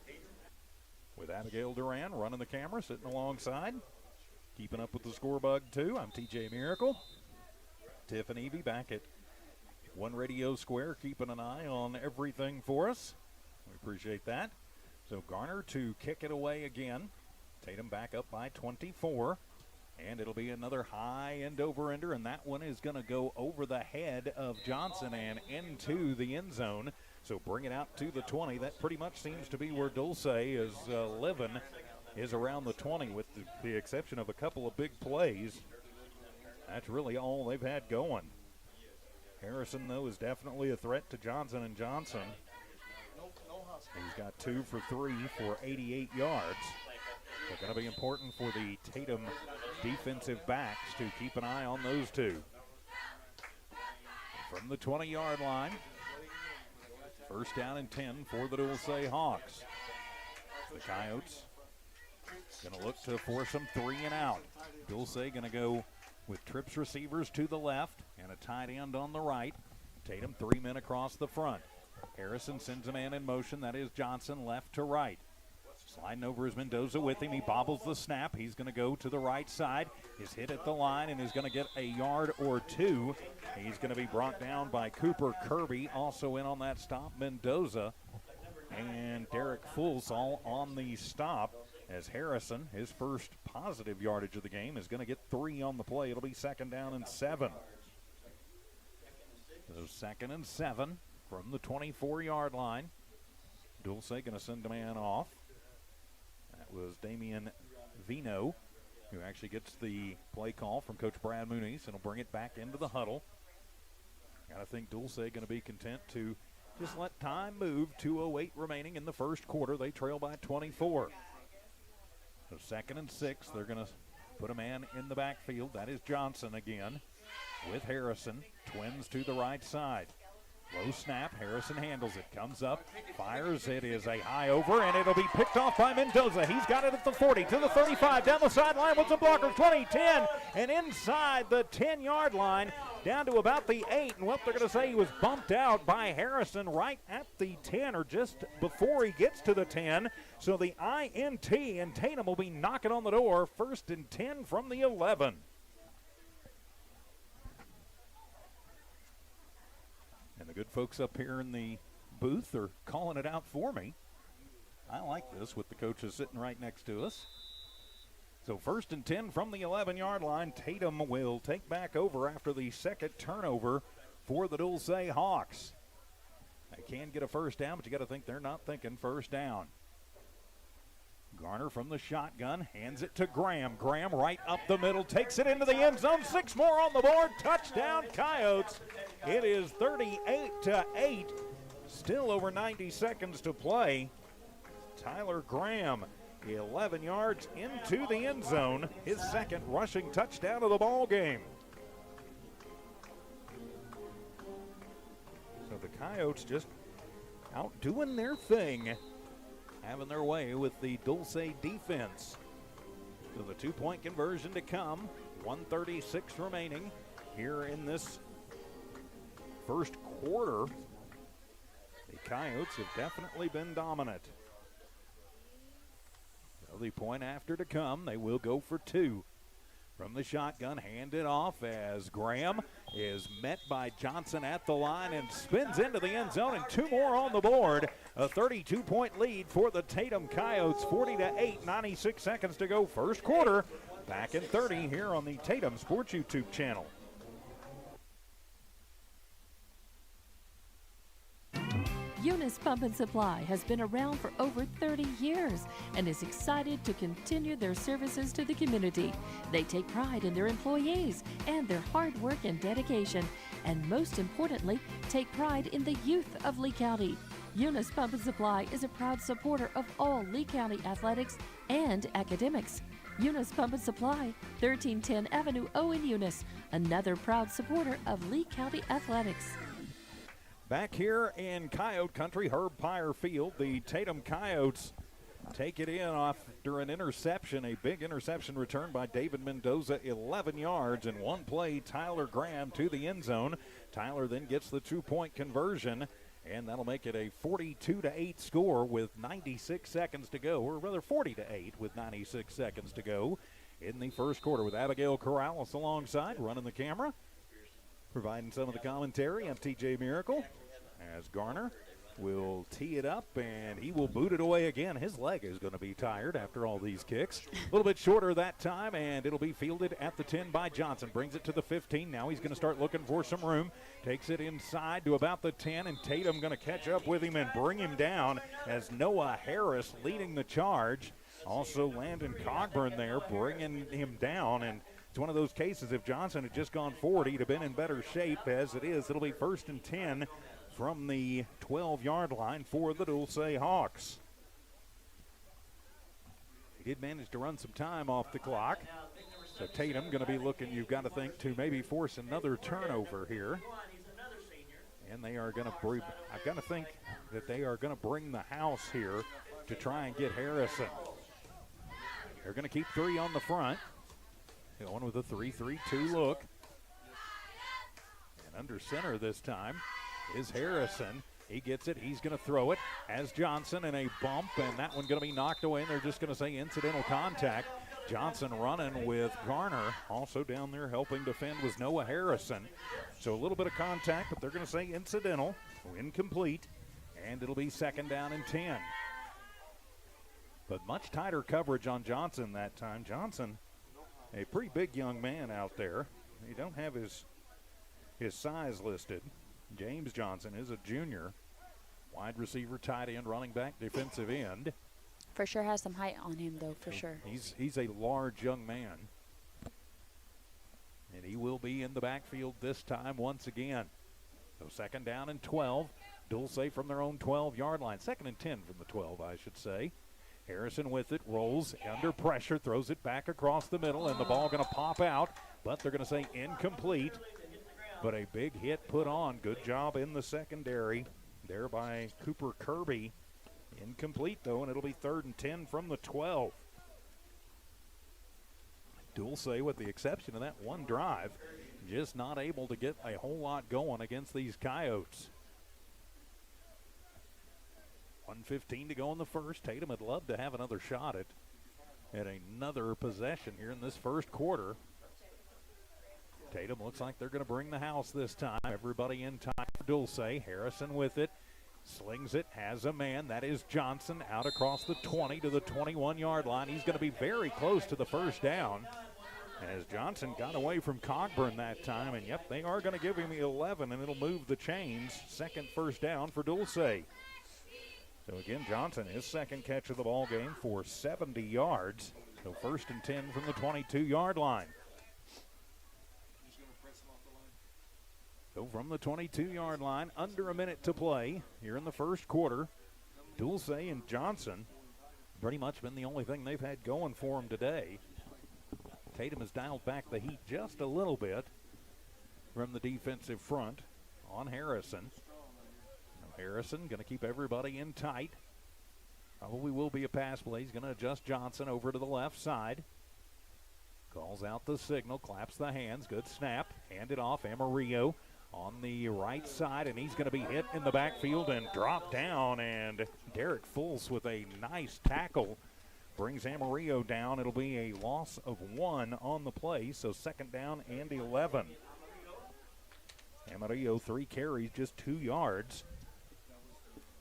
With Abigail Duran running the camera, sitting alongside. Keeping up with the score bug, too. I'm TJ Miracle. Tiff and Evie back at One Radio Square, keeping an eye on everything for us. We appreciate that. So Garner to kick it away again. Tatum back up by 24. And it'll be another high end over-ender, and that one is going to go over the head of Johnson and into the end zone. So bring it out to the 20. That pretty much seems to be where Dulce is living, is around the 20, with the exception of a couple of big plays. That's really all they've had going. Harrison, though, is definitely a threat to Johnson and Johnson. He's got 2 for 3 for 88 yards. It's going to be important for the Tatum defensive backs to keep an eye on those two. From the 20-yard line, first down and 10 for the Dulce Hawks. The Coyotes going to look to force them 3 and out. Dulce going to go with trips receivers to the left and a tight end on the right. Tatum 3 men across the front. Harrison sends a man in motion. That is Johnson left to right. Sliding over is Mendoza with him. He bobbles the snap. He's going to go to the right side. Is hit at the line and is going to get a yard or 2. He's going to be brought down by Cooper Kirby. Also in on that stop, Mendoza and Derek Fultz all on the stop, as Harrison, his first positive yardage of the game, is going to get 3 on the play. It'll be 2nd down and 7. So 2nd and 7 from the 24-yard line. Dulce going to send a man off. That was Damian Vino, who actually gets the play call from Coach Brad Muniz, and will bring it back into the huddle. Got to think Dulce going to be content to just let time move. 2:08 remaining in the first quarter. They trail by 24. So 2nd and 6, they're going to put a man in the backfield. That is Johnson again with Harrison. Twins to the right side. Low snap, Harrison handles it, comes up, fires, it is a high over, and it'll be picked off by Mendoza. He's got it at the 40, to the 35, down the sideline with the blocker, 20, 10, and inside the 10-yard line, down to about the 8, and what they're going to say, he was bumped out by Harrison right at the 10, or just before he gets to the 10, so the INT, and Tatum will be knocking on the door, 1st and 10 from the 11. And the good folks up here in the booth are calling it out for me. I like this with the coaches sitting right next to us. So 1st and 10 from the 11-yard line. Tatum will take back over after the second turnover for the Dulce Hawks. They can get a first down, but you got to think they're not thinking first down. Garner from the shotgun, hands it to Graham. Graham right up the middle, takes it into the end zone. 6 more on the board. Touchdown, Coyotes. It is 38-8. Still over 90 seconds to play. Tyler Graham, 11 yards into the end zone. His second rushing touchdown of the ball game. So the Coyotes just out doing their thing, having their way with the Dulce defense. So the 2-point conversion to come. 1:36 remaining here in this first quarter. The Coyotes have definitely been dominant. So the point after to come. They will go for two. From the shotgun, handed off as Graham is met by Johnson at the line and spins into the end zone, and two more on the board. A 32-point lead for the Tatum Coyotes, 40-8, 96 seconds to go. First quarter, back in 30 here on the Tatum Sports YouTube channel. Eunice Pump and Supply has been around for over 30 years and is excited to continue their services to the community. They take pride in their employees and their hard work and dedication, and most importantly, take pride in the youth of Lee County. Eunice Pump and Supply is a proud supporter of all Lee County athletics and academics. Eunice Pump and Supply, 1310 Avenue O in Eunice, another proud supporter of Lee County athletics. Back here in Coyote Country, Herb Pyre Field, the Tatum Coyotes take it in after an interception, a big interception return by David Mendoza, 11 yards in one play. Tyler Graham to the end zone. Tyler then gets the two-point conversion, and that'll make it a 42-8 score with 96 seconds to go, or rather 40-8 with 96 seconds to go in the first quarter, with Abigail Corrales alongside, running the camera, providing some of the commentary. I'm TJ Miracle, as Garner will tee it up, and he will boot it away again. His leg is going to be tired after all these kicks. A little bit shorter that time, and it'll be fielded at the 10 by Johnson. Brings it to the 15. Now he's going to start looking for some room. Takes it inside to about the 10, and Tatum going to catch up with him and bring him down as Noah Harris leading the charge. Also Landon Cogburn there bringing him down, and it's one of those cases, if Johnson had just gone forward, he'd have been in better shape. As it is, it'll be 1st and 10 from the 12-yard line for the Dulce Hawks. He did manage to run some time off the clock. So Tatum going to be looking, you've got to think, to maybe force another turnover here. And they are going to, I've got to think that they are going to bring the house here to try and get Harrison. They're going to keep three on the front. Going with a 3-3-2 look. And under center this time is Harrison. He gets it. He's going to throw it as Johnson, and a bump, and that one going to be knocked away, and they're just going to say incidental contact. Johnson running with Garner. Also down there helping defend was Noah Harrison. So a little bit of contact, but they're going to say incidental, incomplete, and it'll be 2nd down and 10. But much tighter coverage on Johnson that time. Johnson, a pretty big young man out there. He don't have his size listed. James Johnson is a junior. Wide receiver, tight end, running back, defensive end. For sure has some height on him, though, for sure. He's a large young man. And he will be in the backfield this time once again. So 2nd down and 12. Dulce from their own 12-yard line. 2nd and 10 from the 12, I should say. Harrison with it, rolls under pressure, throws it back across the middle, and the ball going to pop out, but they're going to say incomplete. But a big hit put on. Good job in the secondary there by Cooper Kirby. Incomplete, though, and it'll be 3rd and 10 from the 12. Dulce, with the exception of that one drive, just not able to get a whole lot going against these Coyotes. 1:15 to go in the first. Tatum would love to have another shot at another possession here in this first quarter. Tatum looks like they're going to bring the house this time. Everybody in time for Dulce. Harrison with it. Slings it, has a man. That is Johnson out across the 20 to the 21-yard line. He's going to be very close to the first down. As Johnson got away from Cogburn that time. And, yep, they are going to give him 11, and it'll move the chains. 2nd first down for Dulce. So, again, Johnson, his 2nd catch of the ball game for 70 yards. So 1st and 10 from the 22-yard line. So from the 22-yard line, under a minute to play here in the first quarter. Dulce and Johnson pretty much been the only thing they've had going for them today. Tatum has dialed back the heat just a little bit from the defensive front on Harrison. Now Harrison going to keep everybody in tight. Probably will be a pass play. He's going to adjust Johnson over to the left side. Calls out the signal, claps the hands. Good snap. Handed off. Amarillo on the right side, and he's going to be hit in the backfield and dropped down. And Derek Fultz with a nice tackle brings Amarillo down. It'll be a loss of 1 on the play, so second down and 11. Amarillo 3 carries, just 2 yards.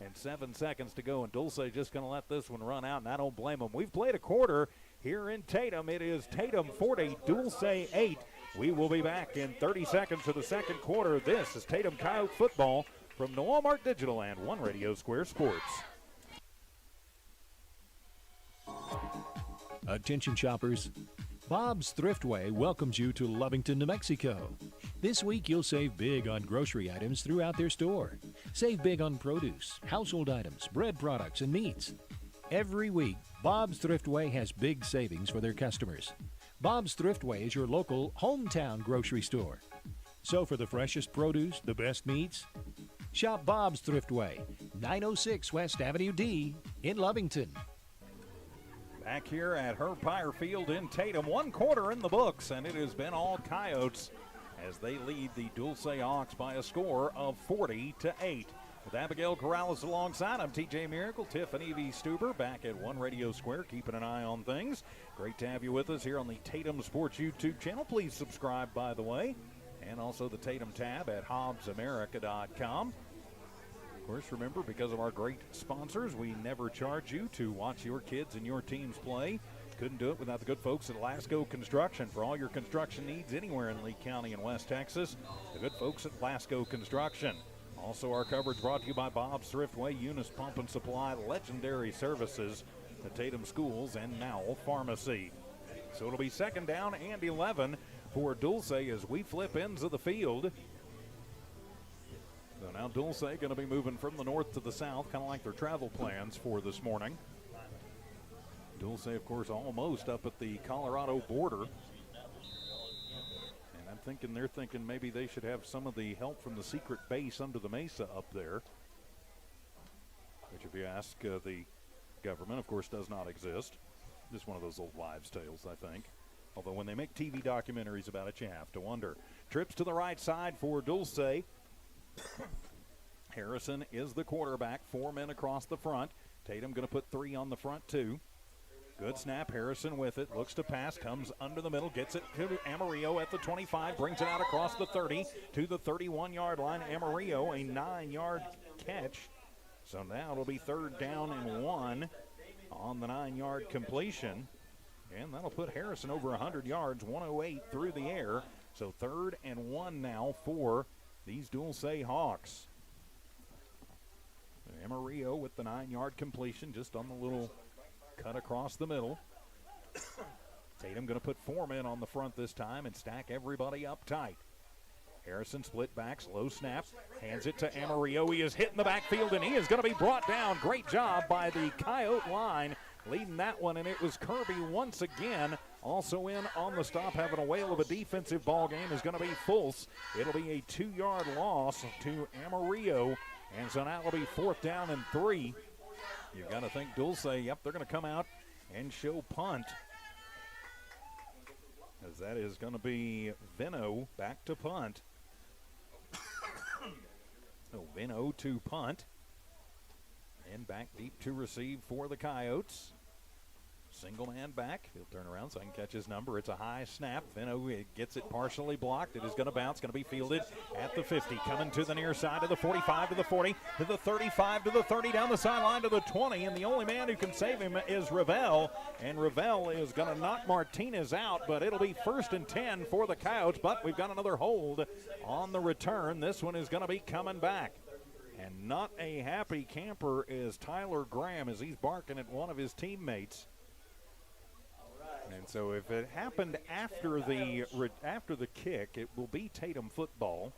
And 7 seconds to go, and Dulce just going to let this one run out, and I don't blame him. We've played a quarter here in Tatum. It is Tatum 40, Dulce 8. We will be back in 30 seconds for the second quarter. This is Tatum Coyote football from the Walmart Digital and One Radio Square Sports. Attention shoppers, Bob's Thriftway welcomes you to Lovington, New Mexico. This week you'll save big on grocery items throughout their store. Save big on produce, household items, bread products, and meats. Every week, Bob's Thriftway has big savings for their customers. Bob's Thriftway is your local hometown grocery store. So for the freshest produce, the best meats, shop Bob's Thriftway, 906 West Avenue D in Lovington. Back here at Herb Pyre Field in Tatum, 1 quarter in the books, and it has been all Coyotes as they lead the Dulce Hawks by a score of 40-8. With Abigail Corrales alongside, I'm TJ Miracle, Tiff and Evie Stuber back at One Radio Square, keeping an eye on things. Great to have you with us here on the Tatum Sports YouTube channel. Please subscribe, by the way, and also the Tatum tab at HobbsAmerica.com. Of course, remember, because of our great sponsors, we never charge you to watch your kids and your teams play. Couldn't do it without the good folks at Lasco Construction. For all your construction needs anywhere in Lee County and West Texas, the good folks at Lasco Construction. Also, our coverage brought to you by Bob's Thriftway, Eunice Pump and Supply, Legendary Services, the Tatum Schools, and Nowell Pharmacy. So it'll be second down and 11 for Dulce as we flip ends of the field. So now Dulce going to be moving from the north to the south, kind of like their travel plans for this morning. Dulce, of course, almost up at the Colorado border. And I'm thinking they're thinking maybe they should have some of the help from the secret base under the mesa up there. Which, if you ask the government, of course, does not exist. Just one of those old wives' tales, I think. Although when they make TV documentaries about it, you have to wonder. Trips to the right side for Dulce. Harrison is the quarterback. 4 men across the front. Tatum going to put 3 on the front, too. Good snap. Harrison with it. Looks to pass. Comes under the middle. Gets it to Amarillo at the 25. Brings it out across the 30 to the 31-yard line. Amarillo, a 9-yard catch. So now it'll be third down and 1 on the 9-yard completion. And that'll put Harrison over 100 yards. 108 through the air. So third and 1 now for these Dulce Hawks. Amarillo with the 9-yard completion just on the little cut across the middle. Tatum going to put 4 men on the front this time and stack everybody up tight. Harrison split backs, low snap, hands it to Amarillo. He is hit in the backfield and he is going to be brought down. Great job by the Coyote line leading that one, and it was Kirby once again. Also in on the stop, having a whale of a defensive ball game is going to be Fultz. It'll be a 2-yard loss to Amarillo, and so now it'll be fourth down and 3. You've got to think Dulce, yep, they're going to come out and show punt. As that is going to be Vino back to punt. So Vino to punt. And back deep to receive for the Coyotes. Single man back. He'll turn around so I can catch his number. It's a high snap. Vino gets it partially blocked. It is going to bounce. Going to be fielded at the 50. Coming to the near side of the 45 to the 40 to the 35 to the 30 down the sideline to the 20. And the only man who can save him is Ravel. And Ravel is going to knock Martinez out, but it'll be first and 10 for the Coyotes. But we've got another hold on the return. This one is going to be coming back. And not a happy camper is Tyler Graham as he's barking at one of his teammates. And so if it happened after the kick, it will be Tatum football.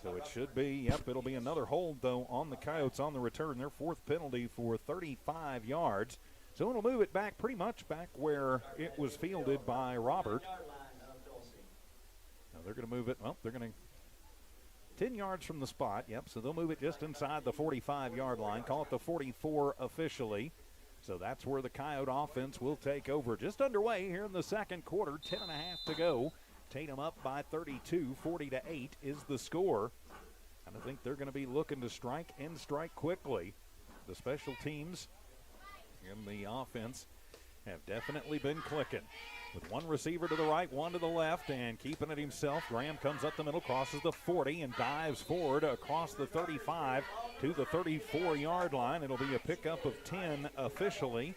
So it should be, yep, it'll be another hold, though, on the Coyotes on the return. Their fourth penalty for 35 yards. So it'll move it back pretty much back where it was fielded by Robert. Now they're going to move it, well, they're going to 10 yards from the spot, yep, so they'll move it just inside the 45-yard line. Call it the 44 officially. So that's where the Coyote offense will take over. Just underway here in the second quarter, 10.5 to go. Tatum up by 32, 40-8 is the score. And I think they're going to be looking to strike and strike quickly. The special teams and the offense have definitely been clicking. With one receiver to the right, one to the left, and keeping it himself, Graham comes up the middle, crosses the 40, and dives forward across the 35 to the 34-yard line. It'll be a pickup of 10 officially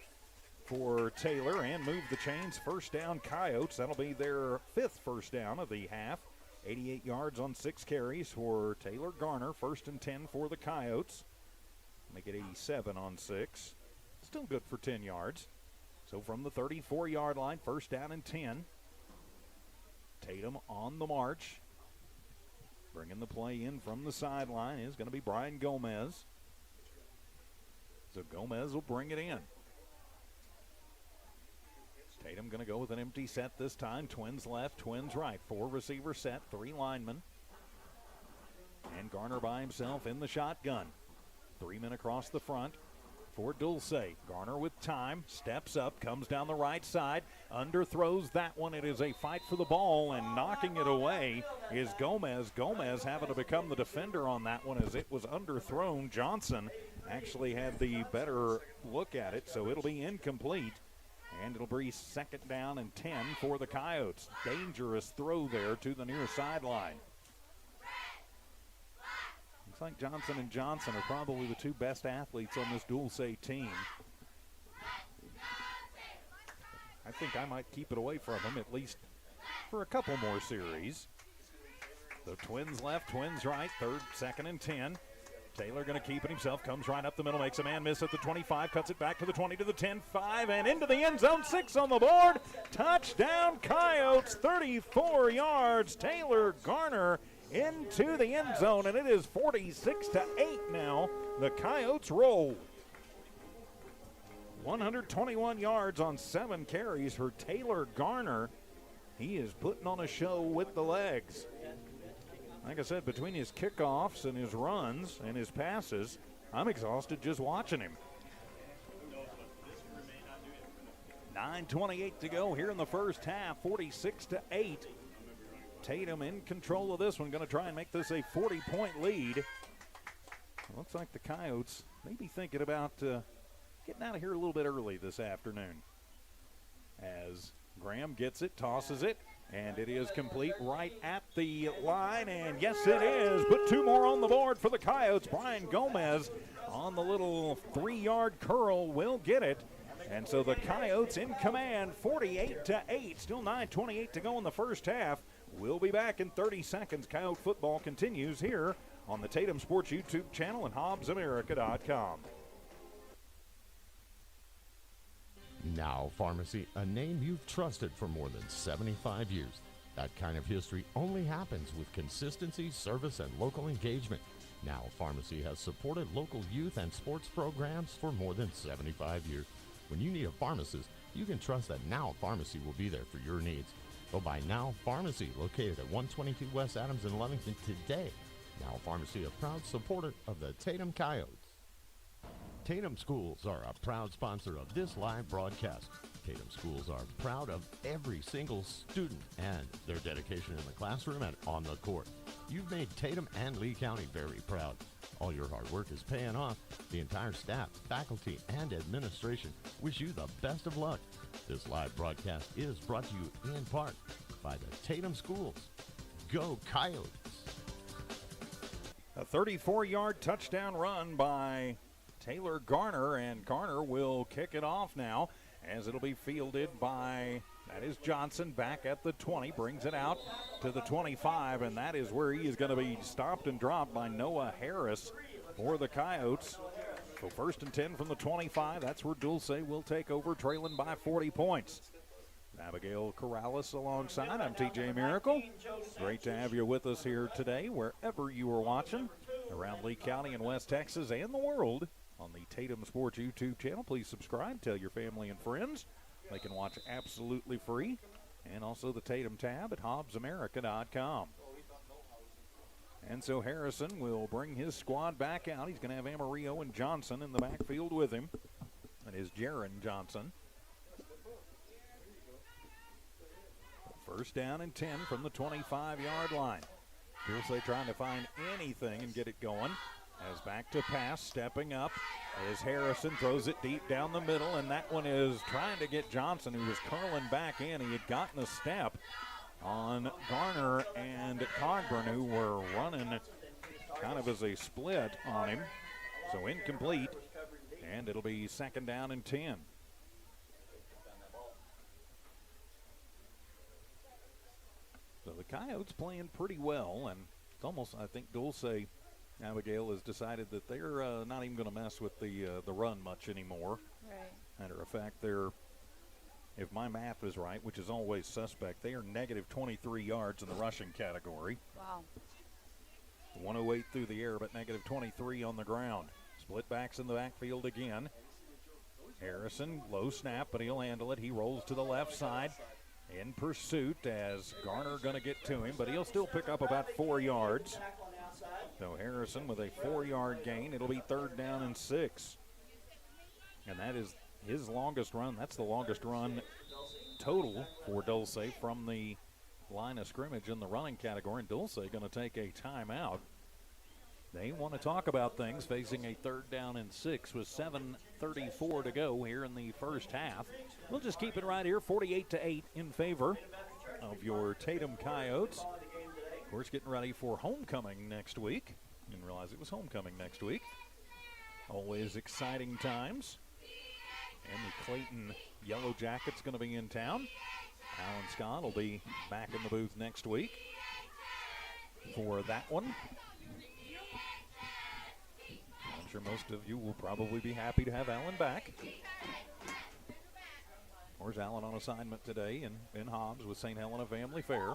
for Taylor, and move the chains. First down, Coyotes. That'll be their 5th first down of the half. 88 yards on 6 carries for Taylor Garner. 1st and 10 for the Coyotes. Make it 87 on 6. Still good for 10 yards. So from the 34-yard line, first down and 10. Tatum on the march. Bringing the play in from the sideline is going to be Brian Gomez. So Gomez will bring it in. Tatum going to go with an empty set this time. Twins left, twins right. 4 receiver set, 3 linemen. And Garner by himself in the shotgun. 3 men across the front for Dulce. Garner with time, steps up, comes down the right side, underthrows that one. It is a fight for the ball, and knocking it away is Gomez. Gomez having to become the defender on that one as it was underthrown. Johnson actually had the better look at it, so it'll be incomplete. And it'll be 2nd down and 10 for the Coyotes. Dangerous throw there to the near sideline. Looks like Johnson and Johnson are probably the 2 best athletes on this Dulce team. I think I might keep it away from them at least for a couple more series. So twins left, twins right, 2nd and 10. Taylor going to keep it himself, comes right up the middle, makes a man miss at the 25, cuts it back to the 20, to the 10, 5, and into the end zone. 6 on the board. Touchdown Coyotes, 34 yards. Taylor Garner into the end zone, and it is 46-8 now. The Coyotes roll. 121 yards on 7 carries for Taylor Garner. He is putting on a show with the legs. Like I said, between his kickoffs and his runs and his passes, I'm exhausted just watching him. 9:28 to go here in the first half, 46-8. Tatum in control of this one, going to try and make this a 40-point lead. Looks like the Coyotes may be thinking about getting out of here a little bit early this afternoon. As Graham gets it, tosses it, and it is complete right at the line, and yes, it is. Put 2 more on the board for the Coyotes. Brian Gomez on the little 3-yard curl will get it. And so the Coyotes in command, 48-8. Still 9:28 to go in the first half. We'll be back in 30 seconds. Coyote football continues here on the Tatum Sports YouTube channel and HobbsAmerica.com. Now Pharmacy, a name you've trusted for more than 75 years. That kind of history only happens with consistency, service, and local engagement. Now Pharmacy has supported local youth and sports programs for more than 75 years. When you need a pharmacist, you can trust that Now Pharmacy will be there for your needs. Go by Now Pharmacy, located at 122 West Adams in Lovington today. Now Pharmacy, a proud supporter of the Tatum Coyotes. Tatum Schools are a proud sponsor of this live broadcast. Tatum Schools are proud of every single student and their dedication in the classroom and on the court. You've made Tatum and Lee County very proud. All your hard work is paying off. The entire staff, faculty, and administration wish you the best of luck. This live broadcast is brought to you in part by the Tatum Schools. Go Coyotes! A 34-yard touchdown run by Taylor Garner, and Garner will kick it off now as it'll be fielded by, that is Johnson, back at the 20, brings it out to the 25, and that is where he is going to be stopped and dropped by Noah Harris for the Coyotes. So 1st and 10 from the 25, that's where Dulce will take over, trailing by 40 points. Abigail Corrales alongside, I'm TJ Miracle. Great to have you with us here today, wherever you are watching, around Lee County and West Texas and the world. On the Tatum Sports YouTube channel, please subscribe, tell your family and friends. They can watch absolutely free. And also the Tatum tab at HobbsAmerica.com. And so Harrison will bring his squad back out. He's going to have Amarillo and Johnson in the backfield with him. That is Jaron Johnson. First down and 10 from the 25-yard line. Dulce trying to find anything and get it going. As back to pass, stepping up is Harrison, throws it deep down the middle, and that one is trying to get Johnson, who was curling back in. He had gotten a step on Garner and Cogburn, who were running kind of as a split on him. So incomplete, and it'll be second down and 10. So the Coyotes playing pretty well, and it's almost, I think Dulce, Abigail, has decided that they're not even going to mess with the run much anymore. Right. Matter of fact, they're, if my math is right, which is always suspect, they are negative 23 yards in the rushing category. Wow. 108 through the air, but negative 23 on the ground. Split backs in the backfield again. Harrison, low snap, but he'll handle it. He rolls to the left side in pursuit as Garner going to get to him, but he'll still pick up about 4 yards. So Harrison with a 4-yard gain. It'll be third down and 6. And that is his longest run. That's the longest run total for Dulce from the line of scrimmage in the running category. And Dulce going to take a timeout. They want to talk about things, facing a third down and 6 with 7:34 to go here in the first half. We'll just keep it right here, 48-8 in favor of your Tatum Coyotes. Of course, getting ready for homecoming next week. Didn't realize it was homecoming next week. Always exciting times. And the Clayton Yellow Jackets going to be in town. Alan Scott will be back in the booth next week for that one. I'm sure most of you will probably be happy to have Alan back. Of course, Alan on assignment today in Hobbs with St. Helena Family Fair.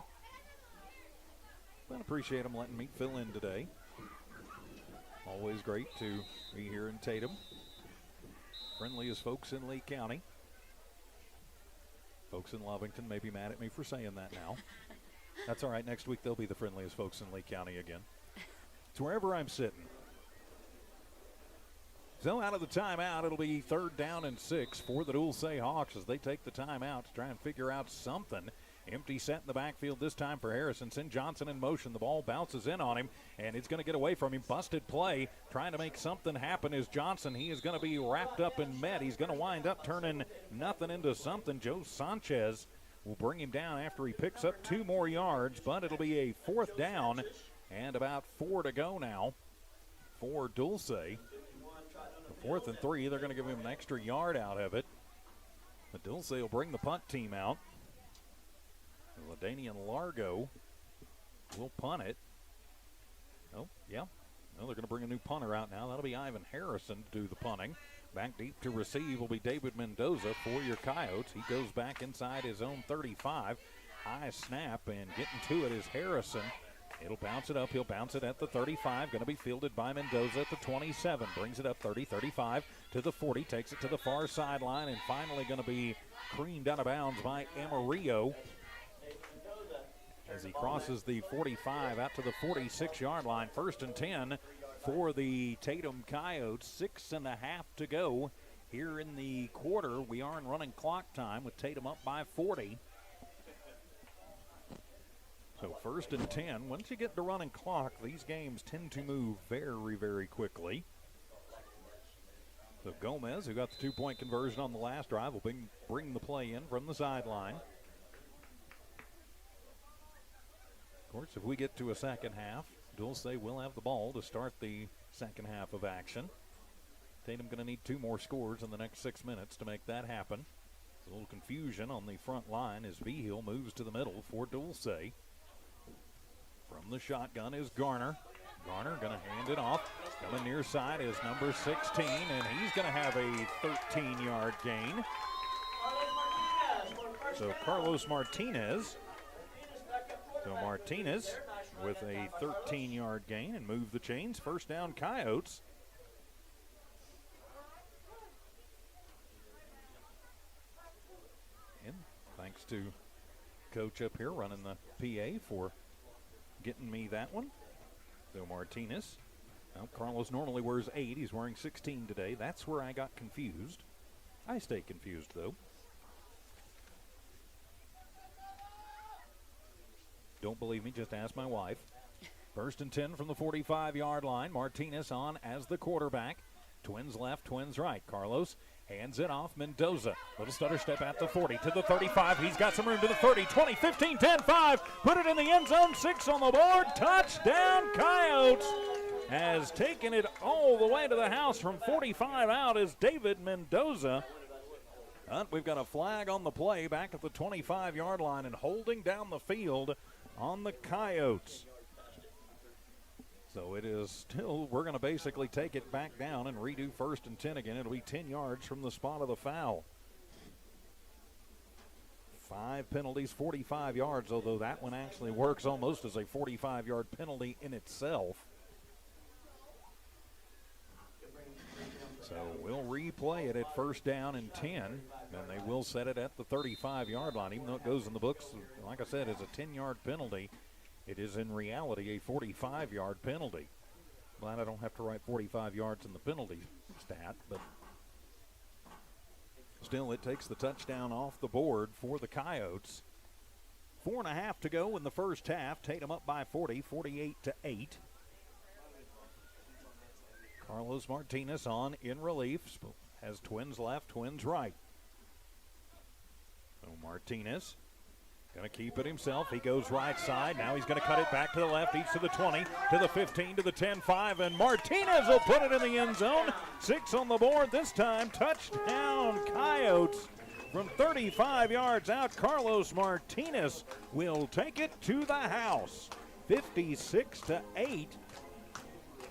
But I appreciate him letting me fill in today. Always great to be here in Tatum. Friendliest folks in Lee County. Folks in Lovington may be mad at me for saying that now. That's all right. Next week they'll be the friendliest folks in Lee County again. It's wherever I'm sitting. So out of the timeout, it'll be third down and 6 for the Dulce Hawks as they take the timeout to try and figure out something. Empty set in the backfield this time for Harrison. Send Johnson in motion. The ball bounces in on him, and it's going to get away from him. Busted play. Trying to make something happen is Johnson. He is going to be wrapped up and met. He's going to wind up turning nothing into something. Joe Sanchez will bring him down after he picks up 2 more yards, but it'll be a fourth down and about 4 to go now for Dulce. The 4th and 3, they're going to give him an extra yard out of it. But Dulce will bring the punt team out. LaDainian Largo will punt it. Oh, yeah. Well, they're going to bring a new punter out now. That'll be Ivan Harrison to do the punting. Back deep to receive will be David Mendoza for your Coyotes. He goes back inside his own 35. High snap, and getting to it is Harrison. It'll bounce it up. He'll bounce it at the 35. Going to be fielded by Mendoza at the 27. Brings it up 30, 35 to the 40. Takes it to the far sideline, and finally going to be creamed out of bounds by Amarillo as he crosses the 45 out to the 46-yard line. First and 10 for the Tatum Coyotes. 6.5 to go here in the quarter. We are in running clock time with Tatum up by 40. So first and 10. Once you get to running clock, these games tend to move very, very quickly. So Gomez, who got the 2-point conversion on the last drive, will bring the play in from the sideline. Of course, if we get to a second half, Dulce will have the ball to start the second half of action. Tatum going to need 2 more scores in the next 6 minutes to make that happen. There's a little confusion on the front line as Vigil moves to the middle for Dulce. From the shotgun is Garner. Garner going to hand it off. Coming near side is number 16, and he's going to have a 13-yard gain. So Carlos Martinez. So Martinez with a 13-yard gain and move the chains. First down, Coyotes. And thanks to Coach up here running the PA for getting me that one. So Martinez. Now, Carlos normally wears 8. He's wearing 16 today. That's where I got confused. I stay confused, though. Don't believe me, just ask my wife. First and 10 from the 45-yard line. Martinez on as the quarterback. Twins left, twins right. Carlos hands it off. Mendoza. Little stutter step at the 40 to the 35. He's got some room to the 30, 20, 15, 10, 5. Put it in the end zone. 6 on the board. Touchdown, Coyotes. Has taken it all the way to the house from 45 out is David Mendoza. We've got a flag on the play back at the 25-yard line and holding down the field on the Coyotes. So it is still, we're going to basically take it back down and redo first and 10 again. It'll be 10 yards from the spot of the foul. 5 penalties, 45 yards, although that one actually works almost as a 45-yard penalty in itself. So we'll replay it at first down and 10, and they will set it at the 35-yard line, even though it goes in the books, like I said, as a 10-yard penalty. It is in reality a 45-yard penalty. Glad I don't have to write 45 yards in the penalty stat, but still it takes the touchdown off the board for the Coyotes. 4.5 to go in the first half. Tatum up by 40, 48-8. Carlos Martinez on in relief. Has twins left, twins right. So Martinez going to keep it himself. He goes right side. Now he's going to cut it back to the left. Each to the 20, to the 15, to the 10, 5. And Martinez will put it in the end zone. 6 on the board this time. Touchdown, Coyotes. From 35 yards out, Carlos Martinez will take it to the house. 56-8.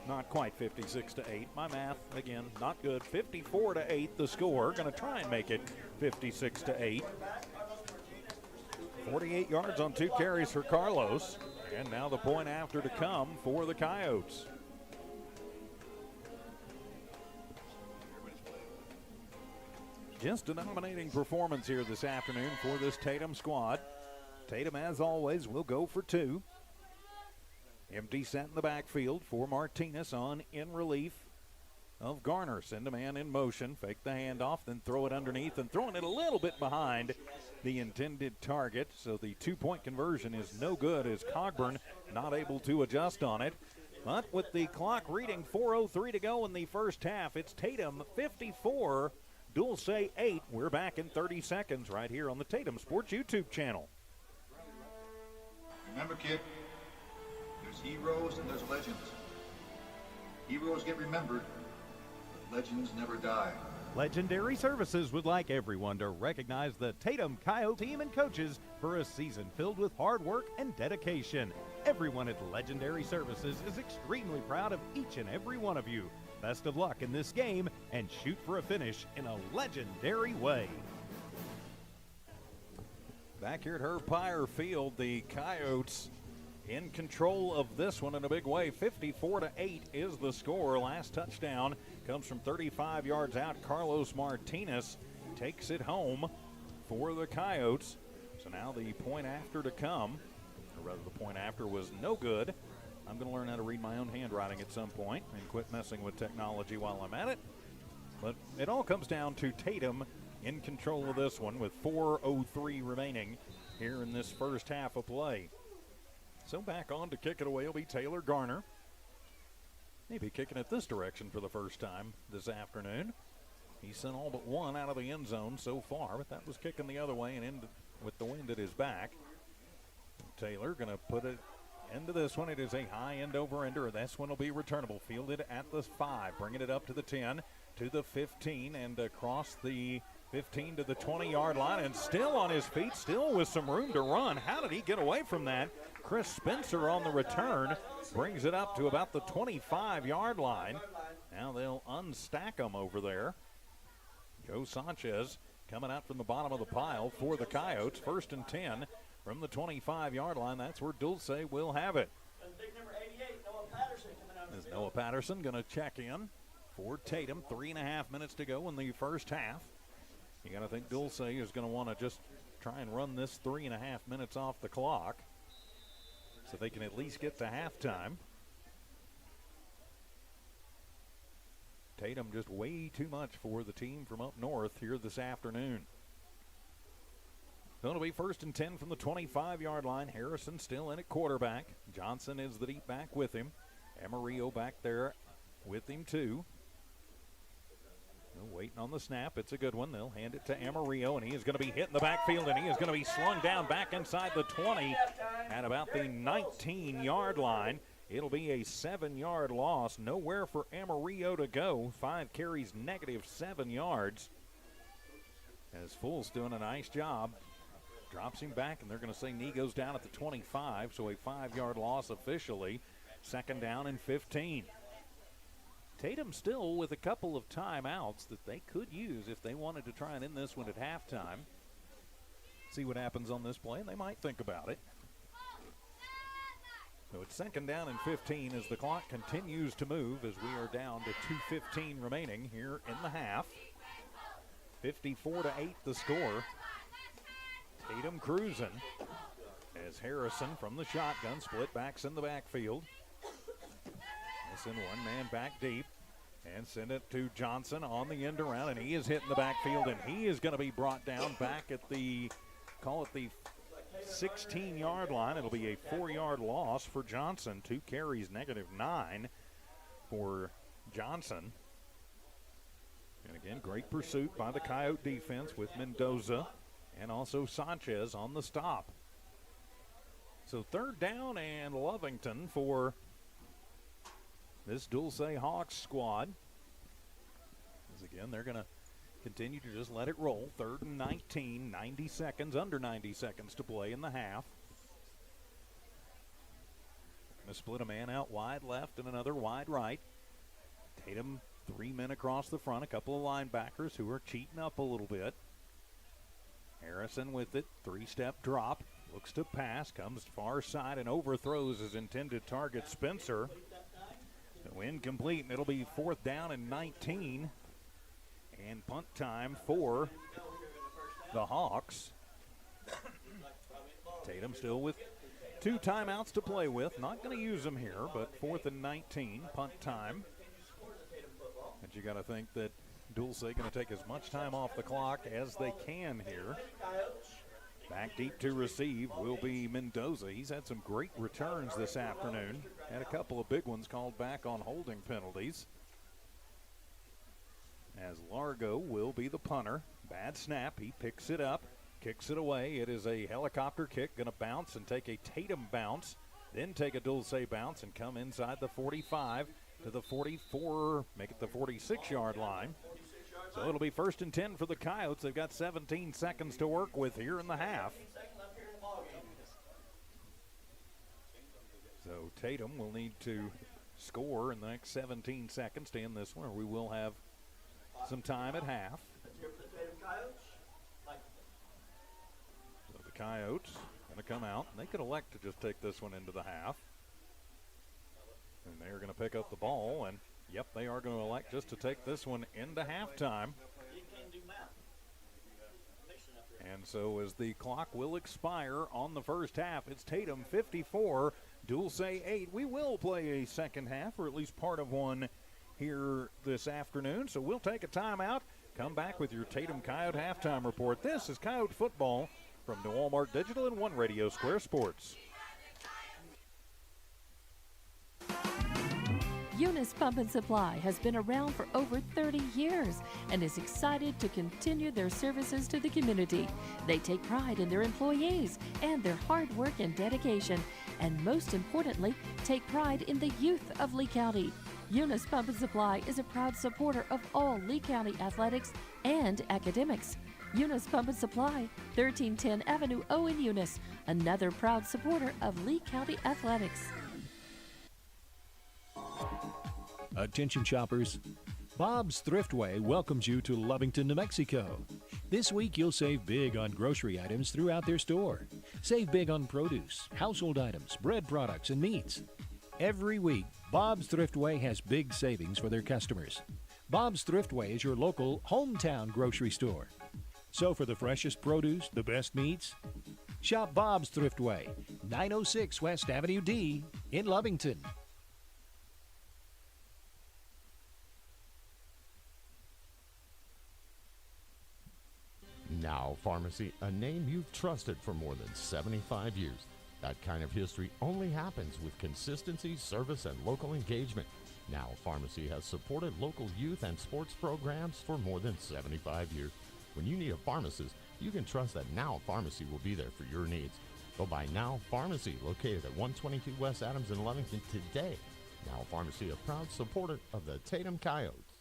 Not quite 56-8. My math, again, not good. 54-8 the score. Going to try and make it 56-8. 48 yards on 2 carries for Carlos. And now the point after to come for the Coyotes. Just a dominating performance here this afternoon for this Tatum squad. Tatum, as always, will go for 2. Empty set in the backfield for Martinez on in relief of Garner. Send a man in motion, fake the handoff, then throw it underneath, and throwing it a little bit behind the intended target. So the 2-point conversion is no good as Cogburn not able to adjust on it. But with the clock reading 4:03 to go in the first half, it's Tatum 54, Dulce 8. We're back in 30 seconds right here on the Tatum Sports YouTube channel. Remember, kid, there's heroes and there's legends. Heroes get remembered, but legends never die. Legendary Services would like everyone to recognize the Tatum Coyote team and coaches for a season filled with hard work and dedication. Everyone at Legendary Services is extremely proud of each and every one of you. Best of luck in this game and shoot for a finish in a legendary way. Back here at Herb Pyre Field, the Coyotes in control of this one in a big way. 54-8 is the score. Last touchdown comes from 35 yards out. Carlos Martinez takes it home for the Coyotes. So now the point after to come, or rather the point after was no good. I'm going to learn how to read my own handwriting at some point and quit messing with technology while I'm at it. But it all comes down to Tatum in control of this one with 4:03 remaining here in this first half of play. So back on to kick it away will be Taylor Garner. Maybe kicking it this direction for the first time this afternoon. He sent all but one out of the end zone so far, but that was kicking the other way and in with the wind at his back. Taylor going to put it into this one. It is a high end over-ender. This one will be returnable. Fielded at the 5, bringing it up to the 10, to the 15, and across the 15 to the 20-yard line, and still on his feet, still with some room to run. How did he get away from that? Chris Spencer on the return brings it up to about the 25-yard line. Now they'll unstack him over there. Joe Sanchez coming out from the bottom of the pile for the Coyotes. First and 10 from the 25-yard line. That's where Dulce will have it. As Noah Patterson going to check in for Tatum. 3.5 minutes to go in the first half. You got to think Dulce is going to want to just try and run this 3.5 minutes off the clock so they can at least get to halftime. Tatum just way too much for the team from up north here this afternoon. So it'll be 1st and 10 from the 25-yard line. Harrison still in at quarterback. Johnson is the deep back with him. Amarillo back there with him too. Waiting on the snap. It's a good one. They'll hand it to Amarillo, and he is going to be hit in the backfield, and he is going to be slung down back inside the 20 at about the 19-yard line. It'll be a 7-yard loss. Nowhere for Amarillo to go. 5 carries, -7 yards. As Full's doing a nice job. Drops him back, and they're going to say knee goes down at the 25, so a 5-yard loss officially. 2nd down and 15. Tatum still with a couple of timeouts that they could use if they wanted to try and end this one at halftime. See what happens on this play, and they might think about it. So it's 2nd down and 15 as the clock continues to move as we are down to 2:15 remaining here in the half. 54-8 the score. Tatum cruising as Harrison from the shotgun split backs in the backfield. They send one man back deep and send it to Johnson on the end around, and he is hit in the backfield, and he is going to be brought down back at the, call it the 16-yard line. It'll be a 4-yard loss for Johnson. 2 carries, -9 for Johnson. And again, great pursuit by the Coyote defense with Mendoza and also Sanchez on the stop. So 3rd down and Lovington for this Dulce Hawks squad. As again, they're going to continue to just let it roll. 3rd and 19, 90 seconds, under 90 seconds to play in the half. Going to split a man out wide left and another wide right. Tatum, 3 men across the front, a couple of linebackers who are cheating up a little bit. Harrison with it, 3-step drop, looks to pass, comes far side and overthrows his intended target, Spencer. So incomplete, and it'll be 4th down and 19. And punt time for the Hawks. Tatum still with 2 timeouts to play with. Not going to use them here, but 4th and 19, punt time. But you got to think that Dulce going to take as much time off the clock as they can here. Back deep to receive will be Mendoza. He's had some great returns this afternoon. Had a couple of big ones called back on holding penalties. As Largo will be the punter. Bad snap. He picks it up, kicks it away. It is a helicopter kick. Going to bounce and take a Tatum bounce. Then take a Dulce bounce and come inside the 45 to the 44, make it the 46-yard line. So it'll be 1st and 10 for the Coyotes. They've got 17 seconds to work with here in the half. So Tatum will need to score in the next 17 seconds to end this one, or we will have some time at half. So the Coyotes going to come out, and they could elect to just take this one into the half. And they're going to pick up the ball, and yep, they are going to elect just to take this one into halftime. And so as the clock will expire on the first half, it's Tatum 54, Dulce 8. We will play a second half, or at least part of one here this afternoon. So we'll take a timeout, come back with your Tatum Coyote halftime report. This is Coyote football from New Walmart Digital and One Radio Square Sports. Eunice Pump and Supply has been around for over 30 years and is excited to continue their services to the community. They take pride in their employees and their hard work and dedication, and most importantly, take pride in the youth of Lee County. Eunice Pump and Supply is a proud supporter of all Lee County athletics and academics. Eunice Pump and Supply, 1310 Avenue O in Eunice, another proud supporter of Lee County athletics. Attention shoppers, Bob's Thriftway welcomes you to Lovington, New Mexico. This week you'll save big on grocery items throughout their store. Save big on produce, household items, bread products, and meats. Every week, Bob's Thriftway has big savings for their customers. Bob's Thriftway is your local hometown grocery store. So for the freshest produce, the best meats, shop Bob's Thriftway, 906 West Avenue D in Lovington. Now Now Pharmacy, a name you've trusted for more than 75 years. That kind of history only happens with consistency, service, and local engagement. Now Pharmacy has supported local youth and sports programs for more than 75 years. When you need a pharmacist, you can trust that Now Pharmacy will be there for your needs. Go by Now Pharmacy, located at 122 West Adams in Lovington today. Now Pharmacy, a proud supporter of the Tatum Coyotes.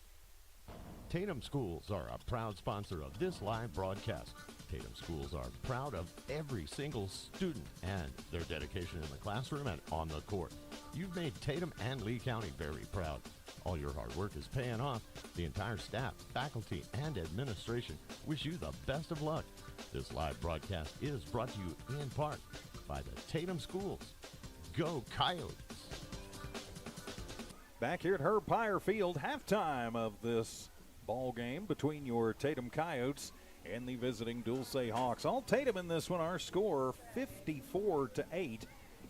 Tatum Schools are a proud sponsor of this live broadcast. Tatum Schools are proud of every single student and their dedication in the classroom and on the court. You've made Tatum and Lee County very proud. All your hard work is paying off. The entire staff, faculty, and administration wish you the best of luck. This live broadcast is brought to you in part by the Tatum Schools. Go Coyotes! Back here at Herb Pyre Field, halftime of this ball game between your Tatum Coyotes and the visiting Dulce Hawks. All Tatum in this one. Our score 54-8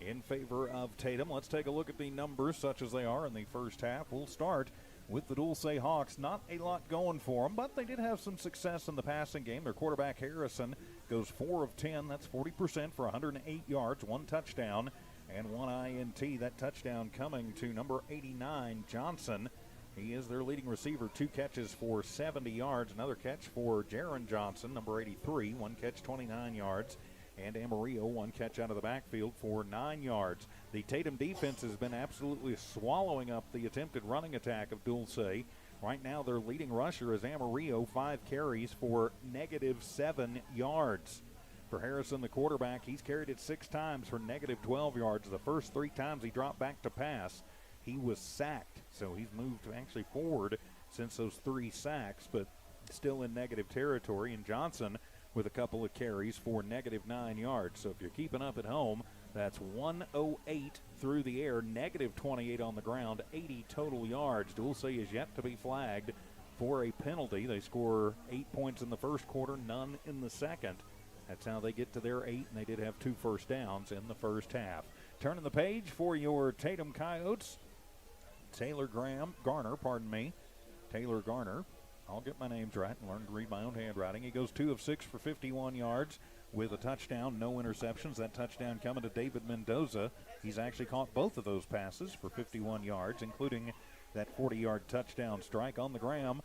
in favor of Tatum. Let's take a look at the numbers such as they are in the first half. We'll start with the Dulce Hawks. Not a lot going for them, but they did have some success in the passing game. Their quarterback Harrison goes 4 of 10. That's 40% for 108 yards, 1 touchdown, and 1 INT. That touchdown coming to number 89, Johnson. He is their leading receiver, 2 catches for 70 yards. Another catch for Jaron Johnson, number 83, 1 catch, 29 yards. And Amarillo, 1 catch out of the backfield for 9 yards. The Tatum defense has been absolutely swallowing up the attempted running attack of Dulce. Right now, their leading rusher is Amarillo, 5 carries for -7 yards. For Harrison, the quarterback, he's carried it 6 times for -12 yards. The first 3 times he dropped back to pass, he was sacked. So he's moved actually forward since those 3 sacks, but still in negative territory. And Johnson with a couple of carries for -9 yards. So if you're keeping up at home, that's 108 through the air, -28 on the ground, 80 total yards. Dulce is yet to be flagged for a penalty. They score 8 points in the first quarter, none in the second. That's how they get to their 8, and they did have 2 first downs in the first half. Turning the page for your Tatum Coyotes, Taylor Garner. I'll get my names right and learn to read my own handwriting. He goes 2 of 6 for 51 yards with a touchdown, no interceptions. That touchdown coming to David Mendoza. He's actually caught both of those passes for 51 yards, including that 40-yard touchdown strike on the ground.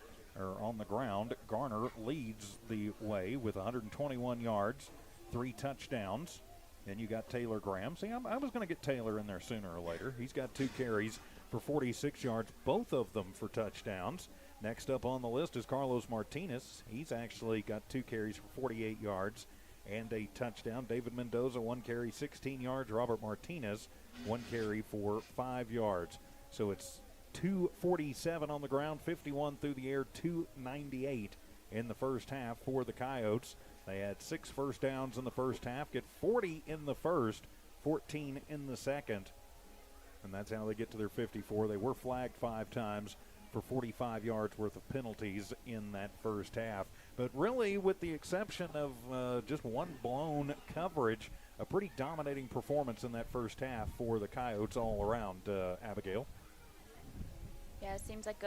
Garner leads the way with 121 yards, 3 touchdowns. Then you got Taylor Graham. See, I was going to get Taylor in there sooner or later. He's got 2 carries for 46 yards, both of them for touchdowns. Next up on the list is Carlos Martinez. He's actually got 2 carries for 48 yards and a touchdown. David Mendoza, 1 carry, 16 yards. Robert Martinez, 1 carry for 5 yards. So it's 247 on the ground, 51 through the air, 298 in the first half for the Coyotes. They had 6 first downs in the first half, get 40 in the first, 14 in the second. And that's how they get to their 54. They were flagged 5 times for 45 yards worth of penalties in that first half. But really, with the exception of just 1 blown coverage, a pretty dominating performance in that first half for the Coyotes all around, Abigail. Yeah, it seems like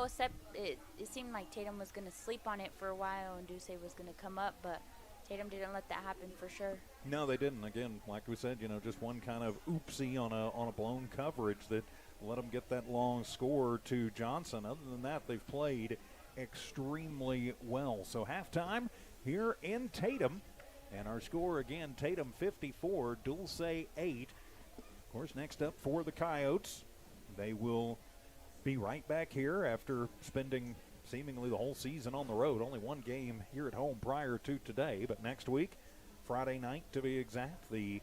except it seemed like Tatum was going to sleep on it for a while and Dulce was going to come up, but Tatum didn't let that happen for sure. No, they didn't. Again, like we said, just one kind of oopsie on a blown coverage that let them get that long score to Johnson. Other than that, they've played extremely well. So halftime here in Tatum, and our score again, Tatum 54, Dulce 8. Of course, next up for the Coyotes, they will be right back here after spending seemingly the whole season on the road. Only 1 game here at home prior to today, but next week, Friday night to be exact, the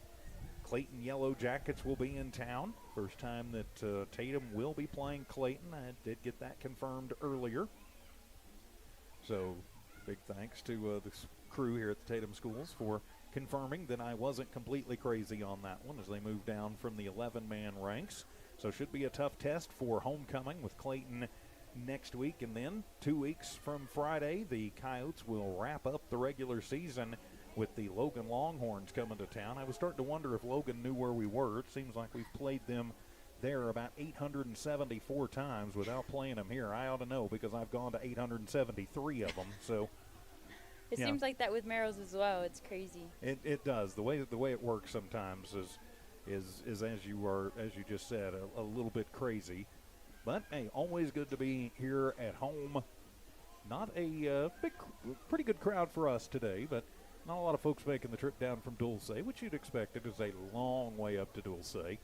Clayton Yellow Jackets will be in town. First time that Tatum will be playing Clayton. I did get that confirmed earlier. So big thanks to the crew here at the Tatum Schools for confirming that I wasn't completely crazy on that one as they move down from the 11-man ranks. So should be a tough test for homecoming with Clayton next week. And then 2 weeks from Friday, the Coyotes will wrap up the regular season with the Logan Longhorns coming to town. I was starting to wonder if Logan knew where we were. It seems like we've played them there about 874 times without playing them here. I ought to know because I've gone to 873 of them. So It Yeah. seems like that with Merrill's as well. It's crazy. It does. The way it works sometimes is as you just said, a little bit crazy. But hey, always good to be here at home. Not a pretty good crowd for us today, but not a lot of folks making the trip down from Dulce, which you'd expect. It is a long way up to Dulce.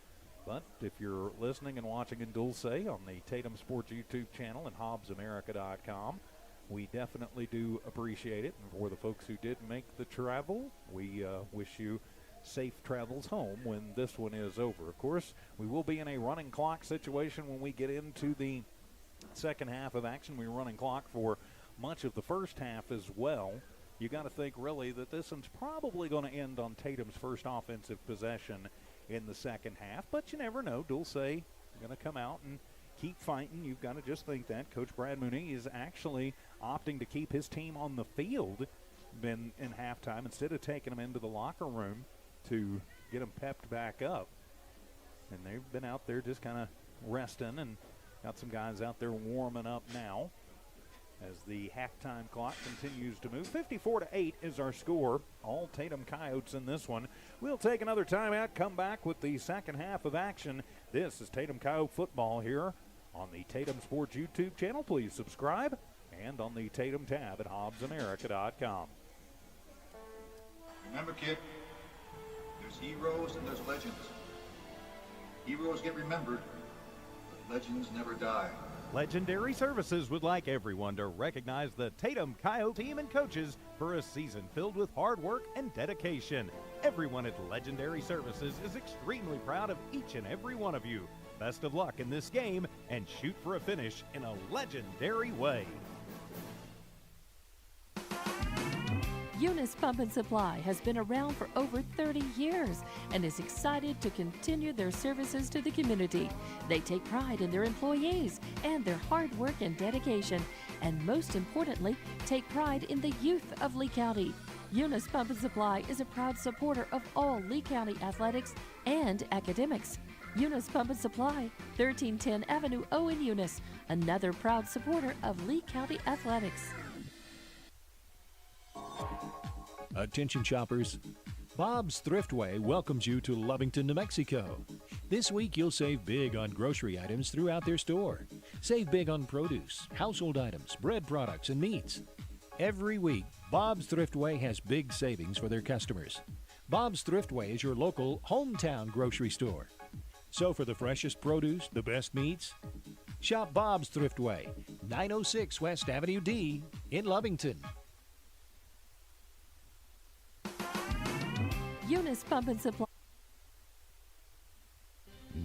But if you're listening and watching in Dulce on the Tatum Sports YouTube channel and HobbsAmerica.com, we definitely do appreciate it. And for the folks who did make the travel, we wish you safe travels home when this one is over. Of course, we will be in a running clock situation when we get into the second half of action. We're running clock for much of the first half as well. You got to think really that this one's probably going to end on Tatum's first offensive possession in the second half, but you never know. Dulce going to come out and keep fighting. You've got to just think that Coach Brad Mooney is actually opting to keep his team on the field in halftime instead of taking them into the locker room to get them pepped back up. And they've been out there just kind of resting and got some guys out there warming up now as the halftime clock continues to move. 54-8 is our score. All Tatum Coyotes in this one. We'll take another timeout, come back with the second half of action. This is Tatum Coyote football here on the Tatum Sports YouTube channel. Please subscribe, and on the Tatum tab at HobbsAmerica.com. Remember, kid, there's heroes and there's legends. Heroes get remembered, but legends never die. Legendary Services would like everyone to recognize the Tatum Coyote team and coaches for a season filled with hard work and dedication. Everyone at Legendary Services is extremely proud of each and every one of you. Best of luck in this game and shoot for a finish in a legendary way. Eunice Pump and Supply has been around for over 30 years and is excited to continue their services to the community. They take pride in their employees and their hard work and dedication, and most importantly, take pride in the youth of Lee County. Eunice Pump and Supply is a proud supporter of all Lee County athletics and academics. Eunice Pump and Supply, 1310 Avenue O in Eunice, another proud supporter of Lee County athletics. Attention shoppers, Bob's Thriftway welcomes you to Lovington, New Mexico. This week you'll save big on grocery items throughout their store. Save big on produce, household items, bread products, and meats. Every week, Bob's Thriftway has big savings for their customers. Bob's Thriftway is your local hometown grocery store. So for the freshest produce, the best meats, shop Bob's Thriftway, 906 West Avenue D in Lovington. Eunice Pump and Supply.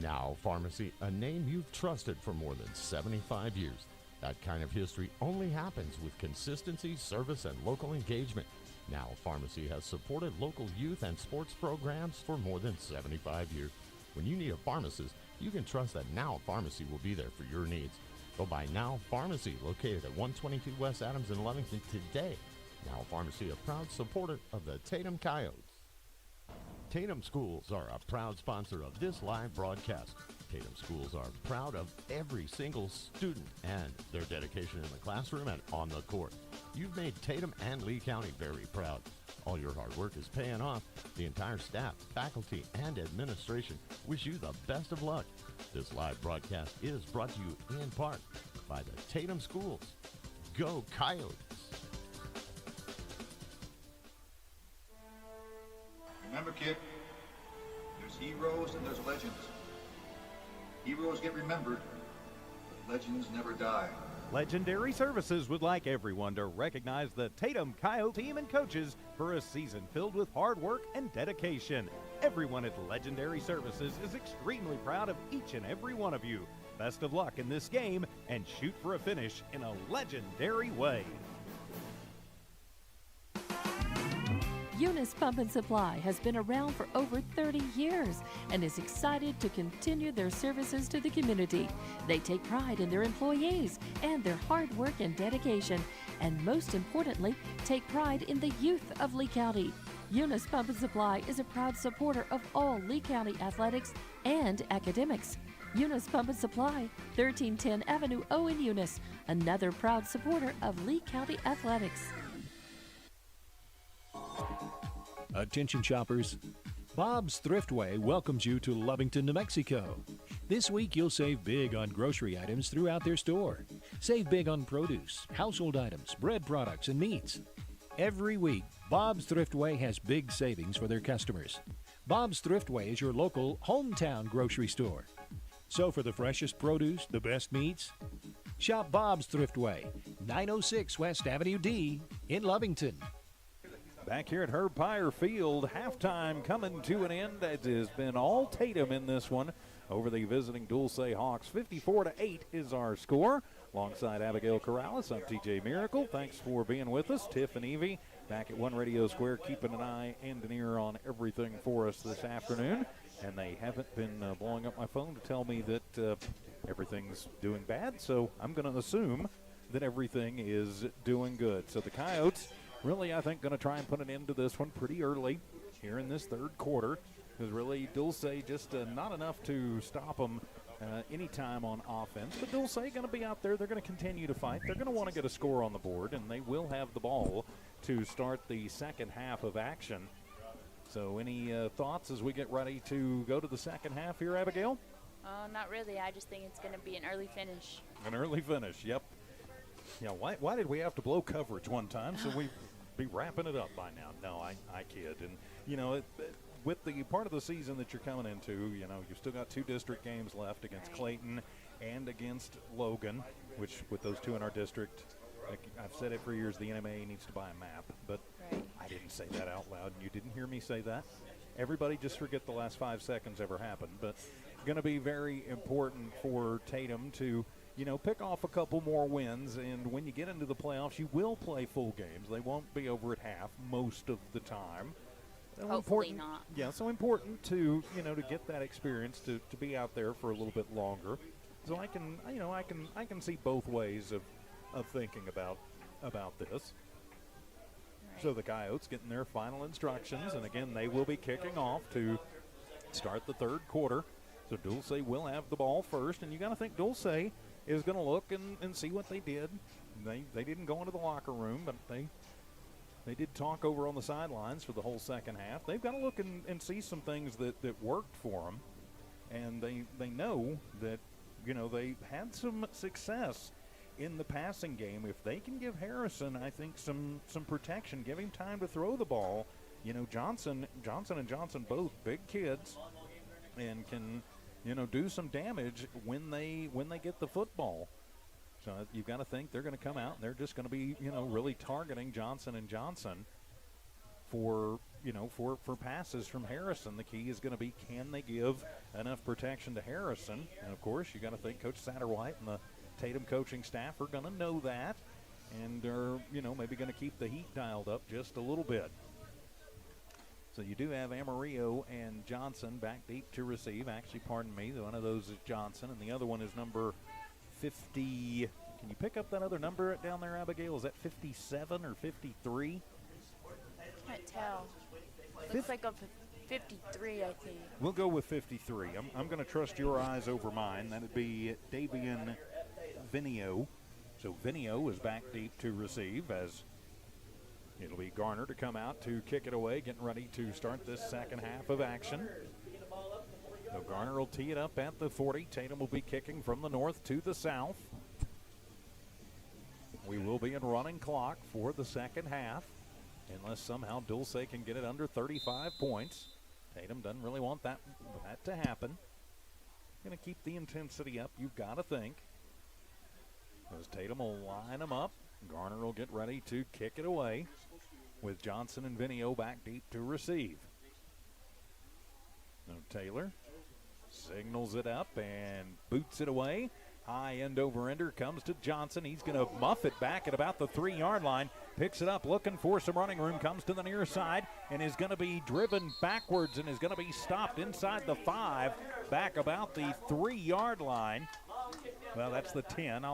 Now Pharmacy, a name you've trusted for more than 75 years. That kind of history only happens with consistency, service, and local engagement. Now Pharmacy has supported local youth and sports programs for more than 75 years. When you need a pharmacist, you can trust that Now Pharmacy will be there for your needs. Go by Now Pharmacy, located at 122 West Adams in Lovington today. Now Pharmacy, a proud supporter of the Tatum Coyotes. Tatum Schools are a proud sponsor of this live broadcast. Tatum Schools are proud of every single student and their dedication in the classroom and on the court. You've made Tatum and Lee County very proud. All your hard work is paying off. The entire staff, faculty, and administration wish you the best of luck. This live broadcast is brought to you in part by the Tatum Schools. Go Coyotes! Remember, kid, there's heroes and there's legends. Heroes get remembered, but legends never die. Legendary Services would like everyone to recognize the Tatum Coyote team and coaches for a season filled with hard work and dedication. Everyone at Legendary Services is extremely proud of each and every one of you. Best of luck in this game and shoot for a finish in a legendary way. Eunice Pump and Supply has been around for over 30 years and is excited to continue their services to the community. They take pride in their employees and their hard work and dedication, and most importantly, take pride in the youth of Lee County. Eunice Pump and Supply is a proud supporter of all Lee County athletics and academics. Eunice Pump and Supply, 1310 Avenue O in Eunice, another proud supporter of Lee County athletics. Attention shoppers, Bob's Thriftway welcomes you to Lovington, New Mexico. This week you'll save big on grocery items throughout their store. Save big on produce, household items, bread products, and meats. Every week, Bob's Thriftway has big savings for their customers. Bob's Thriftway is your local hometown grocery store. So for the freshest produce, the best meats, shop Bob's Thriftway, 906 West Avenue D in Lovington. Back here at Herb Pyre Field, halftime coming to an end. It has been all Tatum in this one over the visiting Dulce Hawks. 54-8 is our score. Alongside Abigail Corrales, I'm TJ Miracle. Thanks for being with us. Tiff and Evie back at One Radio Square, keeping an eye and an ear on everything for us this afternoon. And they haven't been blowing up my phone to tell me that everything's doing bad, so I'm going to assume that everything is doing good. So the Coyotes really, I think, going to try and put an end to this one pretty early here in this third quarter, because really Dulce just not enough to stop them anytime on offense. But Dulce going to be out there. They're going to continue to fight. They're going to want to get a score on the board, and they will have the ball to start the second half of action. So any thoughts as we get ready to go to the second half here, Abigail? Not really. I just think it's going to be an early finish. An early finish, yep. Yeah, why did we have to blow coverage one time so we be wrapping it up by now? No, I kid. And, you know, with the part of the season that you're coming into, you know, you've still got 2 district games left against Clayton and against Logan, which with those 2 in our district, like I've said it for years, the NMA needs to buy a map. But I didn't say that out loud, and you didn't hear me say that. Everybody just forget the last 5 seconds ever happened. But going to be very important for Tatum to, you know, pick off a couple more wins, and when you get into the playoffs, you will play full games. They won't be over at half most of the time. So hopefully not. Yeah, so important to, you know, to get that experience, to be out there for a little bit longer. So I can, you know, I can see both ways of thinking about this. Right. So the Coyotes getting their final instructions, and again, they will be kicking off to start the third quarter. So Dulce will have the ball first, and you got to think Dulce is going to look and see what they did. They didn't go into the locker room, but they did talk over on the sidelines for the whole second half. They've got to look and see some things that worked for them, and they know that, you know, they had some success in the passing game. If they can give Harrison, I think, some protection, give him time to throw the ball. You know, Johnson and Johnson both big kids and can, you know, do some damage when they get the football. So you've got to think they're going to come out and they're just going to be, you know, really targeting Johnson and Johnson for, you know, for passes from Harrison. The key is going to be, can they give enough protection to Harrison? And of course, you got to think Coach Satterwhite and the Tatum coaching staff are going to know that, and are, you know, maybe going to keep the heat dialed up just a little bit. So you do have Amarillo and Johnson back deep to receive. Actually, pardon me, one of those is Johnson, and the other one is number 50. Can you pick up that other number down there, Abigail? Is that 57 or 53? Can't tell. Looks like a 53, I think. We'll go with 53. I'm going to trust your eyes over mine. That would be Davian Vinio. So Vinio is back deep to receive, as it'll be Garner to come out to kick it away, getting ready to start this second half of action. So Garner will tee it up at the 40. Tatum will be kicking from the north to the south. We will be in running clock for the second half, unless somehow Dulce can get it under 35 points. Tatum doesn't really want that to happen. Going to keep the intensity up, you've got to think. As Tatum will line them up, Garner will get ready to kick it away with Johnson and Vinio back deep to receive. Now Taylor signals it up and boots it away. High end over ender comes to Johnson. He's going to muff it back at about the 3-yard line. Picks it up, looking for some running room. Comes to the near side and is going to be driven backwards and is going to be stopped inside the 5, back about the 3-yard line. Well, that's the 10.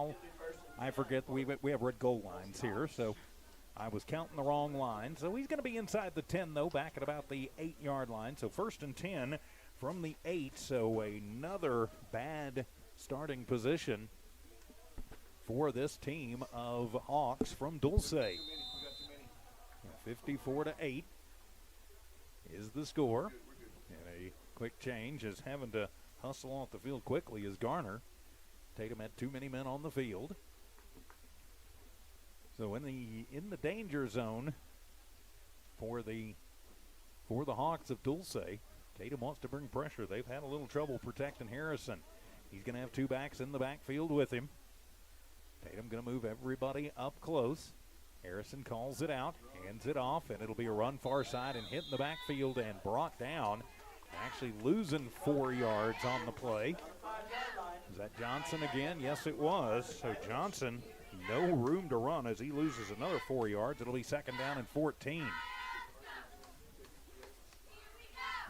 I forget we have red goal lines here, so I was counting the wrong line. So he's going to be inside the 10, though, back at about the 8-yard line. So 1st and 10 from the 8. So another bad starting position for this team of Hawks from Dulce. 54-8. is the score. And a quick change is having to hustle off the field quickly is Garner. Tatum had too many men on the field. So in the danger zone for the Hawks of Dulce, Tatum wants to bring pressure. They've had a little trouble protecting Harrison. He's going to have two backs in the backfield with him. Tatum going to move everybody up close. Harrison calls it out, hands it off, and it'll be a run far side and hit in the backfield and brought down. Actually losing 4 yards on the play. Is that Johnson again? Yes, it was. So Johnson, no room to run as he loses another 4 yards. It'll be second down and 14.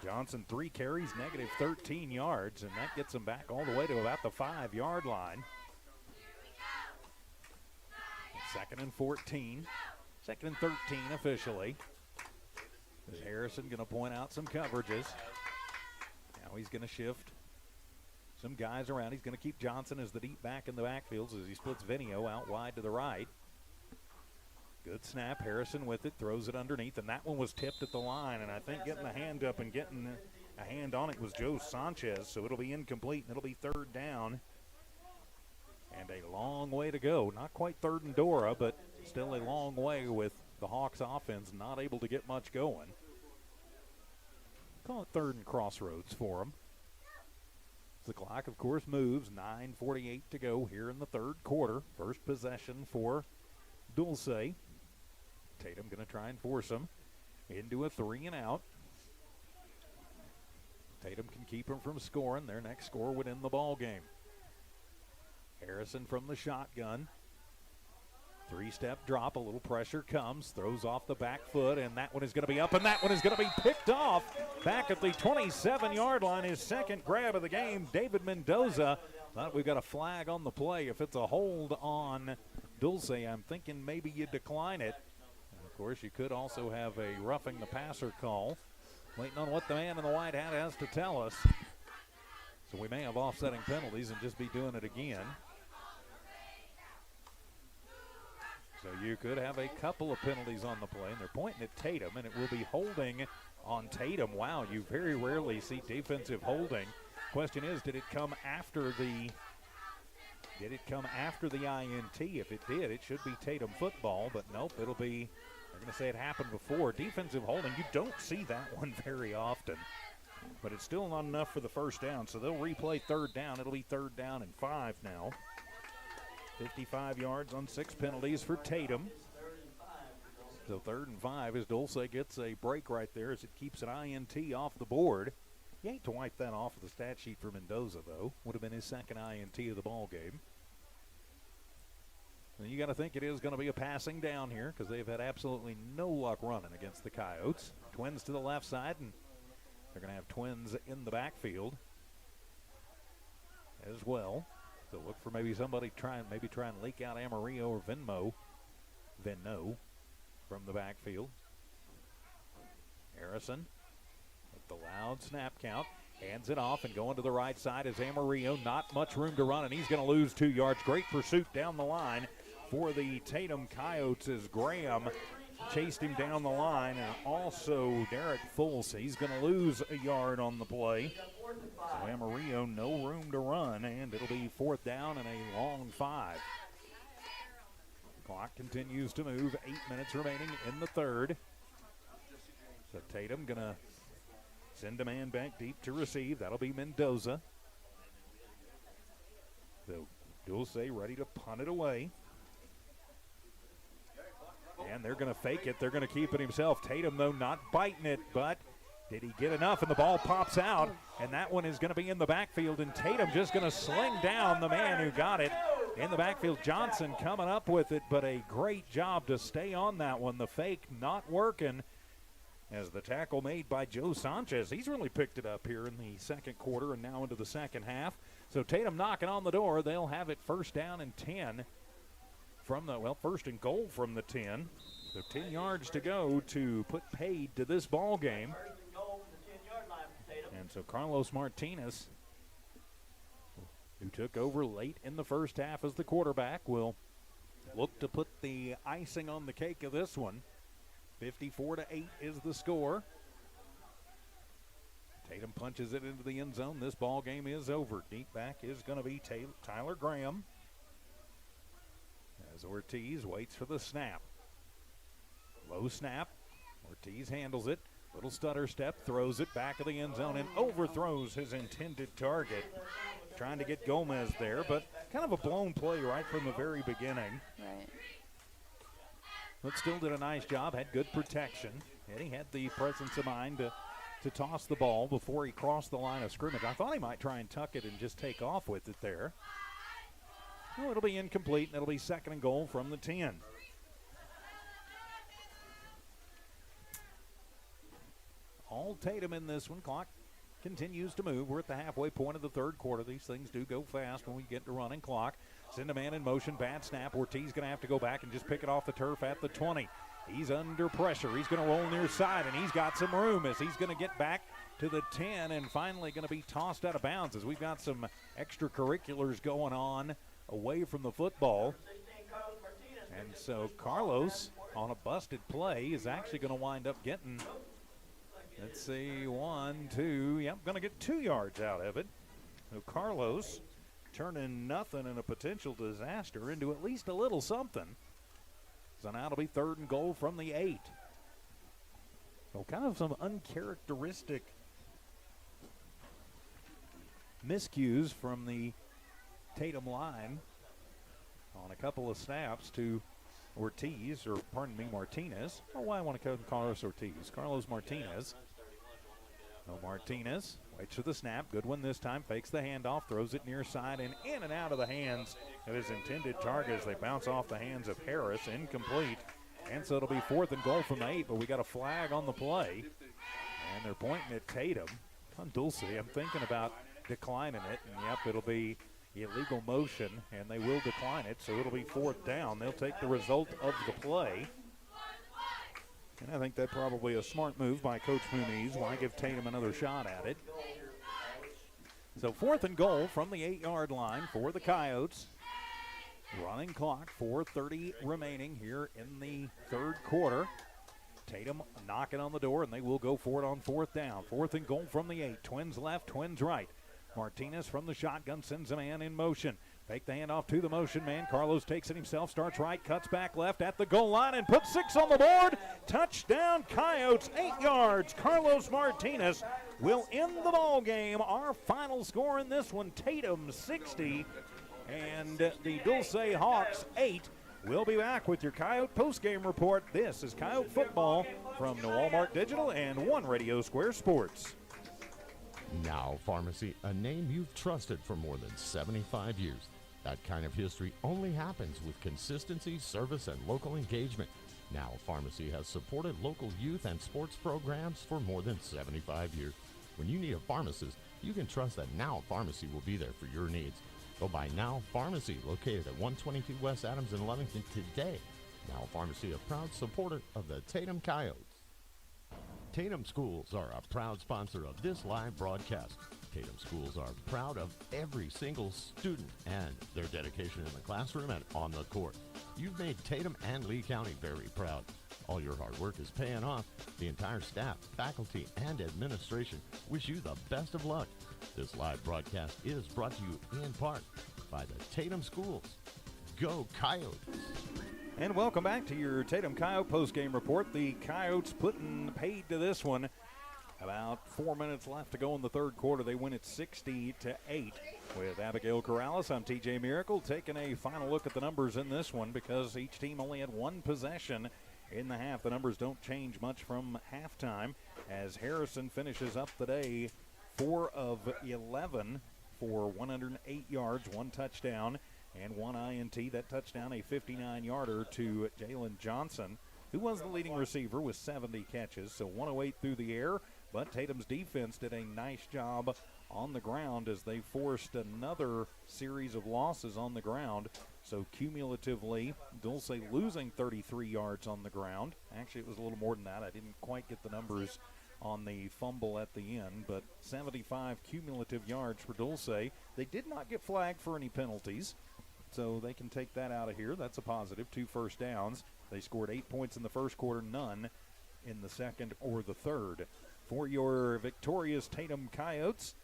Johnson 3 carries, negative 13 yards, and that gets him back all the way to about the 5-yard line. Second and 14. Second and 13 officially. Is Harrison going to point out some coverages. Now he's going to shift some guys around. He's going to keep Johnson as the deep back in the backfields as he splits Venio out wide to the right. Good snap. Harrison with it, throws it underneath, and that one was tipped at the line. And I think getting the hand up and getting a hand on it was Joe Sanchez, so it'll be incomplete, and it'll be third down. And a long way to go. Not quite third and Dora, but still a long way with the Hawks offense not able to get much going. Call it third and crossroads for them. The clock, of course, moves. 9:48 to go here in the third quarter. First possession for Dulce. Tatum going to try and force him into a 3 and out. Tatum can keep him from scoring. Their next score would end the ball game. Harrison from the shotgun. 3-step drop, a little pressure comes, throws off the back foot, and that one is going to be up, and that one is going to be picked off back at the 27-yard line. His second grab of the game, David Mendoza. Thought we've got a flag on the play. If it's a hold on Dulce, I'm thinking maybe you decline it. And of course, you could also have a roughing the passer call. Waiting on what the man in the white hat has to tell us. So we may have offsetting penalties and just be doing it again. So you could have a couple of penalties on the play, and they're pointing at Tatum, and it will be holding on Tatum. Wow, you very rarely see defensive holding. Question is, did it come after the INT? If it did, it should be Tatum football, but nope, it'll be, they're going to say it happened before. Defensive holding, you don't see that one very often, but it's still not enough for the first down, so they'll replay third down. It'll be third down and 5 now. 55 yards on 6 penalties for Tatum. So third and 5 as Dulce gets a break right there as it keeps an INT off the board. You hate to wipe that off of the stat sheet for Mendoza, though. Would have been his second INT of the ball game. And you got to think it is going to be a passing down here because they've had absolutely no luck running against the Coyotes. Twins to the left side, and they're going to have twins in the backfield as well. So look for maybe somebody try and leak out Amarillo or Venno from the backfield. Harrison with the loud snap count. Hands it off and going to the right side is Amarillo. Not much room to run, and he's going to lose 2 yards. Great pursuit down the line for the Tatum Coyotes as Graham chased him down the line, and also Derek Fulce. He's going to lose a yard on the play. So Amarillo, no room to run, and it'll be fourth down and a long 5. Clock continues to move. 8 minutes remaining in the third. So Tatum going to send a man back deep to receive. That'll be Mendoza. So Dulce ready to punt it away. And they're going to fake it. They're going to keep it himself. Tatum, though, not biting it, but did he get enough? And the ball pops out, and that one is going to be in the backfield, and Tatum just going to sling down the man who got it in the backfield. Johnson coming up with it, but a great job to stay on that one. The fake not working as the tackle made by Joe Sanchez. He's really picked it up here in the second quarter and now into the second half. So Tatum knocking on the door. They'll have it first down and 10 from the, first and goal from the 10. So 10 yards to go to put paid to this ball game. And so Carlos Martinez, who took over late in the first half as the quarterback, will look to put the icing on the cake of this one. 54-8 is the score. Tatum punches it into the end zone. This ball game is over. Deep back is going to be Tyler Graham. As Ortiz waits for the snap. Low snap. Ortiz handles it. Little stutter step, throws it back of the end zone and overthrows his intended target. Trying to get Gomez there, but kind of a blown play right from the very beginning. Right. But still did a nice job, had good protection, and he had the presence of mind to toss the ball before he crossed the line of scrimmage. I thought he might try and tuck it and just take off with it there. Well, it'll be incomplete, and it'll be 2nd and goal from the 10. All Tatum in this one. Clock continues to move. We're at the halfway point of the 3rd quarter. These things do go fast when we get to running clock. Send a man in motion. Bad snap. Ortiz going to have to go back and just pick it off the turf at the 20. He's under pressure. He's going to roll near side, and he's got some room as he's going to get back to the 10 and finally going to be tossed out of bounds as we've got some extracurriculars going on away from the football. And so Carlos, on a busted play, is actually going to wind up getting, let's see, 1, 2, yep, going to get 2 yards out of it. So Carlos turning nothing in a potential disaster into at least a little something. So now it'll be 3rd and goal from the 8. So kind of some uncharacteristic miscues from the Tatum line on a couple of snaps to Ortiz, or pardon me, Martinez. Oh, why I want to call him Carlos Ortiz. Carlos Martinez. No, Martinez waits for the snap. Good one this time. Fakes the handoff, throws it near side and in and out of the hands of his intended target as they bounce off the hands of Harris. Incomplete. And so it'll be 4th and goal from the 8, but we got a flag on the play. And they're pointing at Tatum. On Dulce, I'm thinking about declining it. And yep, it'll be illegal motion, and they will decline it. So it'll be 4th down. They'll take the result of the play. And I think that's probably a smart move by Coach Muniz. Why give Tatum another shot at it? So 4th and goal from the 8-yard line for the Coyotes. Running clock, 4:30 remaining here in the 3rd quarter. Tatum knocking on the door, and they will go for it on 4th down. 4th and goal from the 8. Twins left, Twins right. Martinez from the shotgun sends a man in motion. Fake the handoff to the motion man. Carlos takes it himself, starts right, cuts back left at the goal line and puts 6 on the board. Touchdown Coyotes, 8 yards. Carlos Martinez will end the ball game. Our final score in this one, Tatum 60 and the Dulce Hawks 8. We'll be back with your Coyote postgame report. This is Coyote football from the Walmart Digital and One Radio Square Sports. Now Pharmacy, a name you've trusted for more than 75 years. That kind of history only happens with consistency, service, and local engagement. Now Pharmacy has supported local youth and sports programs for more than 75 years. When you need a pharmacist, you can trust that Now Pharmacy will be there for your needs. Go by Now Pharmacy, located at 122 West Adams in Lovington today. Now Pharmacy, a proud supporter of the Tatum Coyotes. Tatum Schools are a proud sponsor of this live broadcast. Tatum Schools are proud of every single student and their dedication in the classroom and on the court. You've made Tatum and Lee County very proud. All your hard work is paying off. The entire staff, faculty, and administration wish you the best of luck. This live broadcast is brought to you in part by the Tatum Schools. Go Coyotes! And welcome back to your Tatum Coyote postgame report. The Coyotes putting paid to this one. About 4 minutes left to go in the 3rd quarter. They win it 60-8. With Abigail Corrales, I'm TJ Miracle, taking a final look at the numbers in this one because each team only had one possession in the half. The numbers don't change much from halftime as Harrison finishes up the day 4 of 11 for 108 yards, 1 touchdown, and 1 INT. That touchdown, a 59-yarder to Jalen Johnson, who was the leading receiver with 70 catches. So 108 through the air, but Tatum's defense did a nice job on the ground as they forced another series of losses on the ground. So cumulatively, Dulce losing 33 yards on the ground. Actually, it was a little more than that. I didn't quite get the numbers on the fumble at the end, but 75 cumulative yards for Dulce. They did not get flagged for any penalties, so they can take that out of here. That's a positive. 2 first downs. They scored 8 points in the first quarter, none in the second or the third. for your victorious Tatum Coyotes.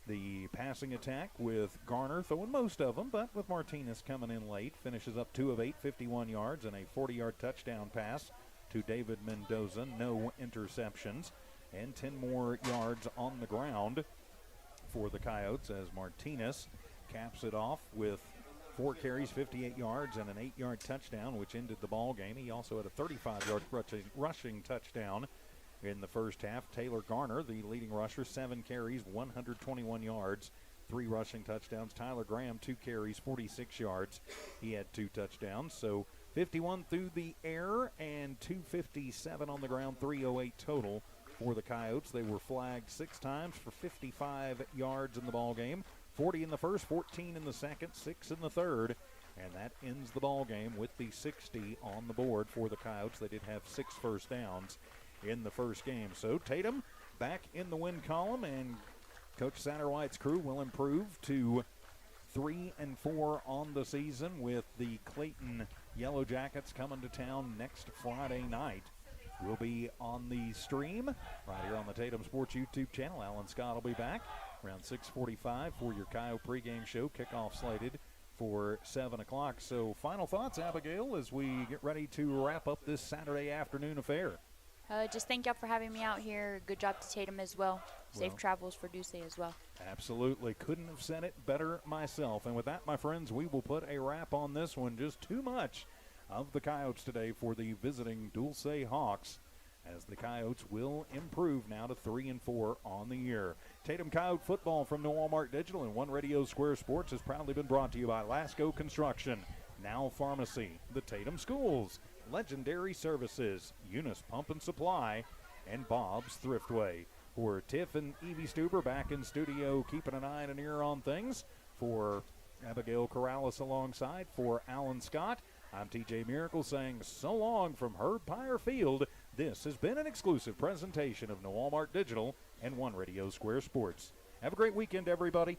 The passing attack with Garner throwing most of them, but with Martinez coming in late, finishes up 2 of 8, 51 yards, and a 40-yard touchdown pass to David Mendoza. No interceptions, and 10 more yards on the ground for the Coyotes as Martinez caps it off with 4 carries, 58 yards, and an 8-yard touchdown, which ended the ball game. He also had a 35-yard rushing touchdown in the first half. Taylor Garner, the leading rusher, 7 carries, 121 yards, 3 rushing touchdowns. Tyler Graham, 2 carries, 46 yards. He had 2 touchdowns. So 51 through the air and 257 on the ground, 308 total for the Coyotes. They were flagged 6 times for 55 yards in the ball game. 40 in the first, 14 in the second, 6 in the third. And that ends the ball game with the 60 on the board for the Coyotes. They did have 6 first downs in the first game. So Tatum back in the win column, and Coach Satterwhite's crew will improve to 3-4 on the season, with the Clayton Yellow Jackets coming to town next Friday night. We'll be on the stream right here on the Tatum Sports YouTube channel. Alan Scott will be back around 6:45 for your Coyote pregame show. Kickoff slated for 7 o'clock. So final thoughts, Abigail, as we get ready to wrap up this Saturday afternoon affair. Just thank y'all for having me out here. Good job to Tatum as well. Safe travels for Dulce as well. Absolutely. Couldn't have said it better myself. And with that, my friends, we will put a wrap on this one. Just too much of the Coyotes today for the visiting Dulce Hawks, as the Coyotes will improve now to 3-4 on the year. Tatum Coyote football from New Walmart Digital and One Radio Square Sports has proudly been brought to you by Lasco Construction, Now Pharmacy, the Tatum Schools, Legendary Services, Eunice Pump and Supply, and Bob's Thriftway. For Tiff and Evie Stuber back in studio, keeping an eye and an ear on things. For Abigail Corrales alongside, for Alan Scott, I'm TJ Miracle saying so long from Herb Pyre Field. This has been an exclusive presentation of New Walmart Digital and One Radio Square Sports. Have a great weekend, everybody.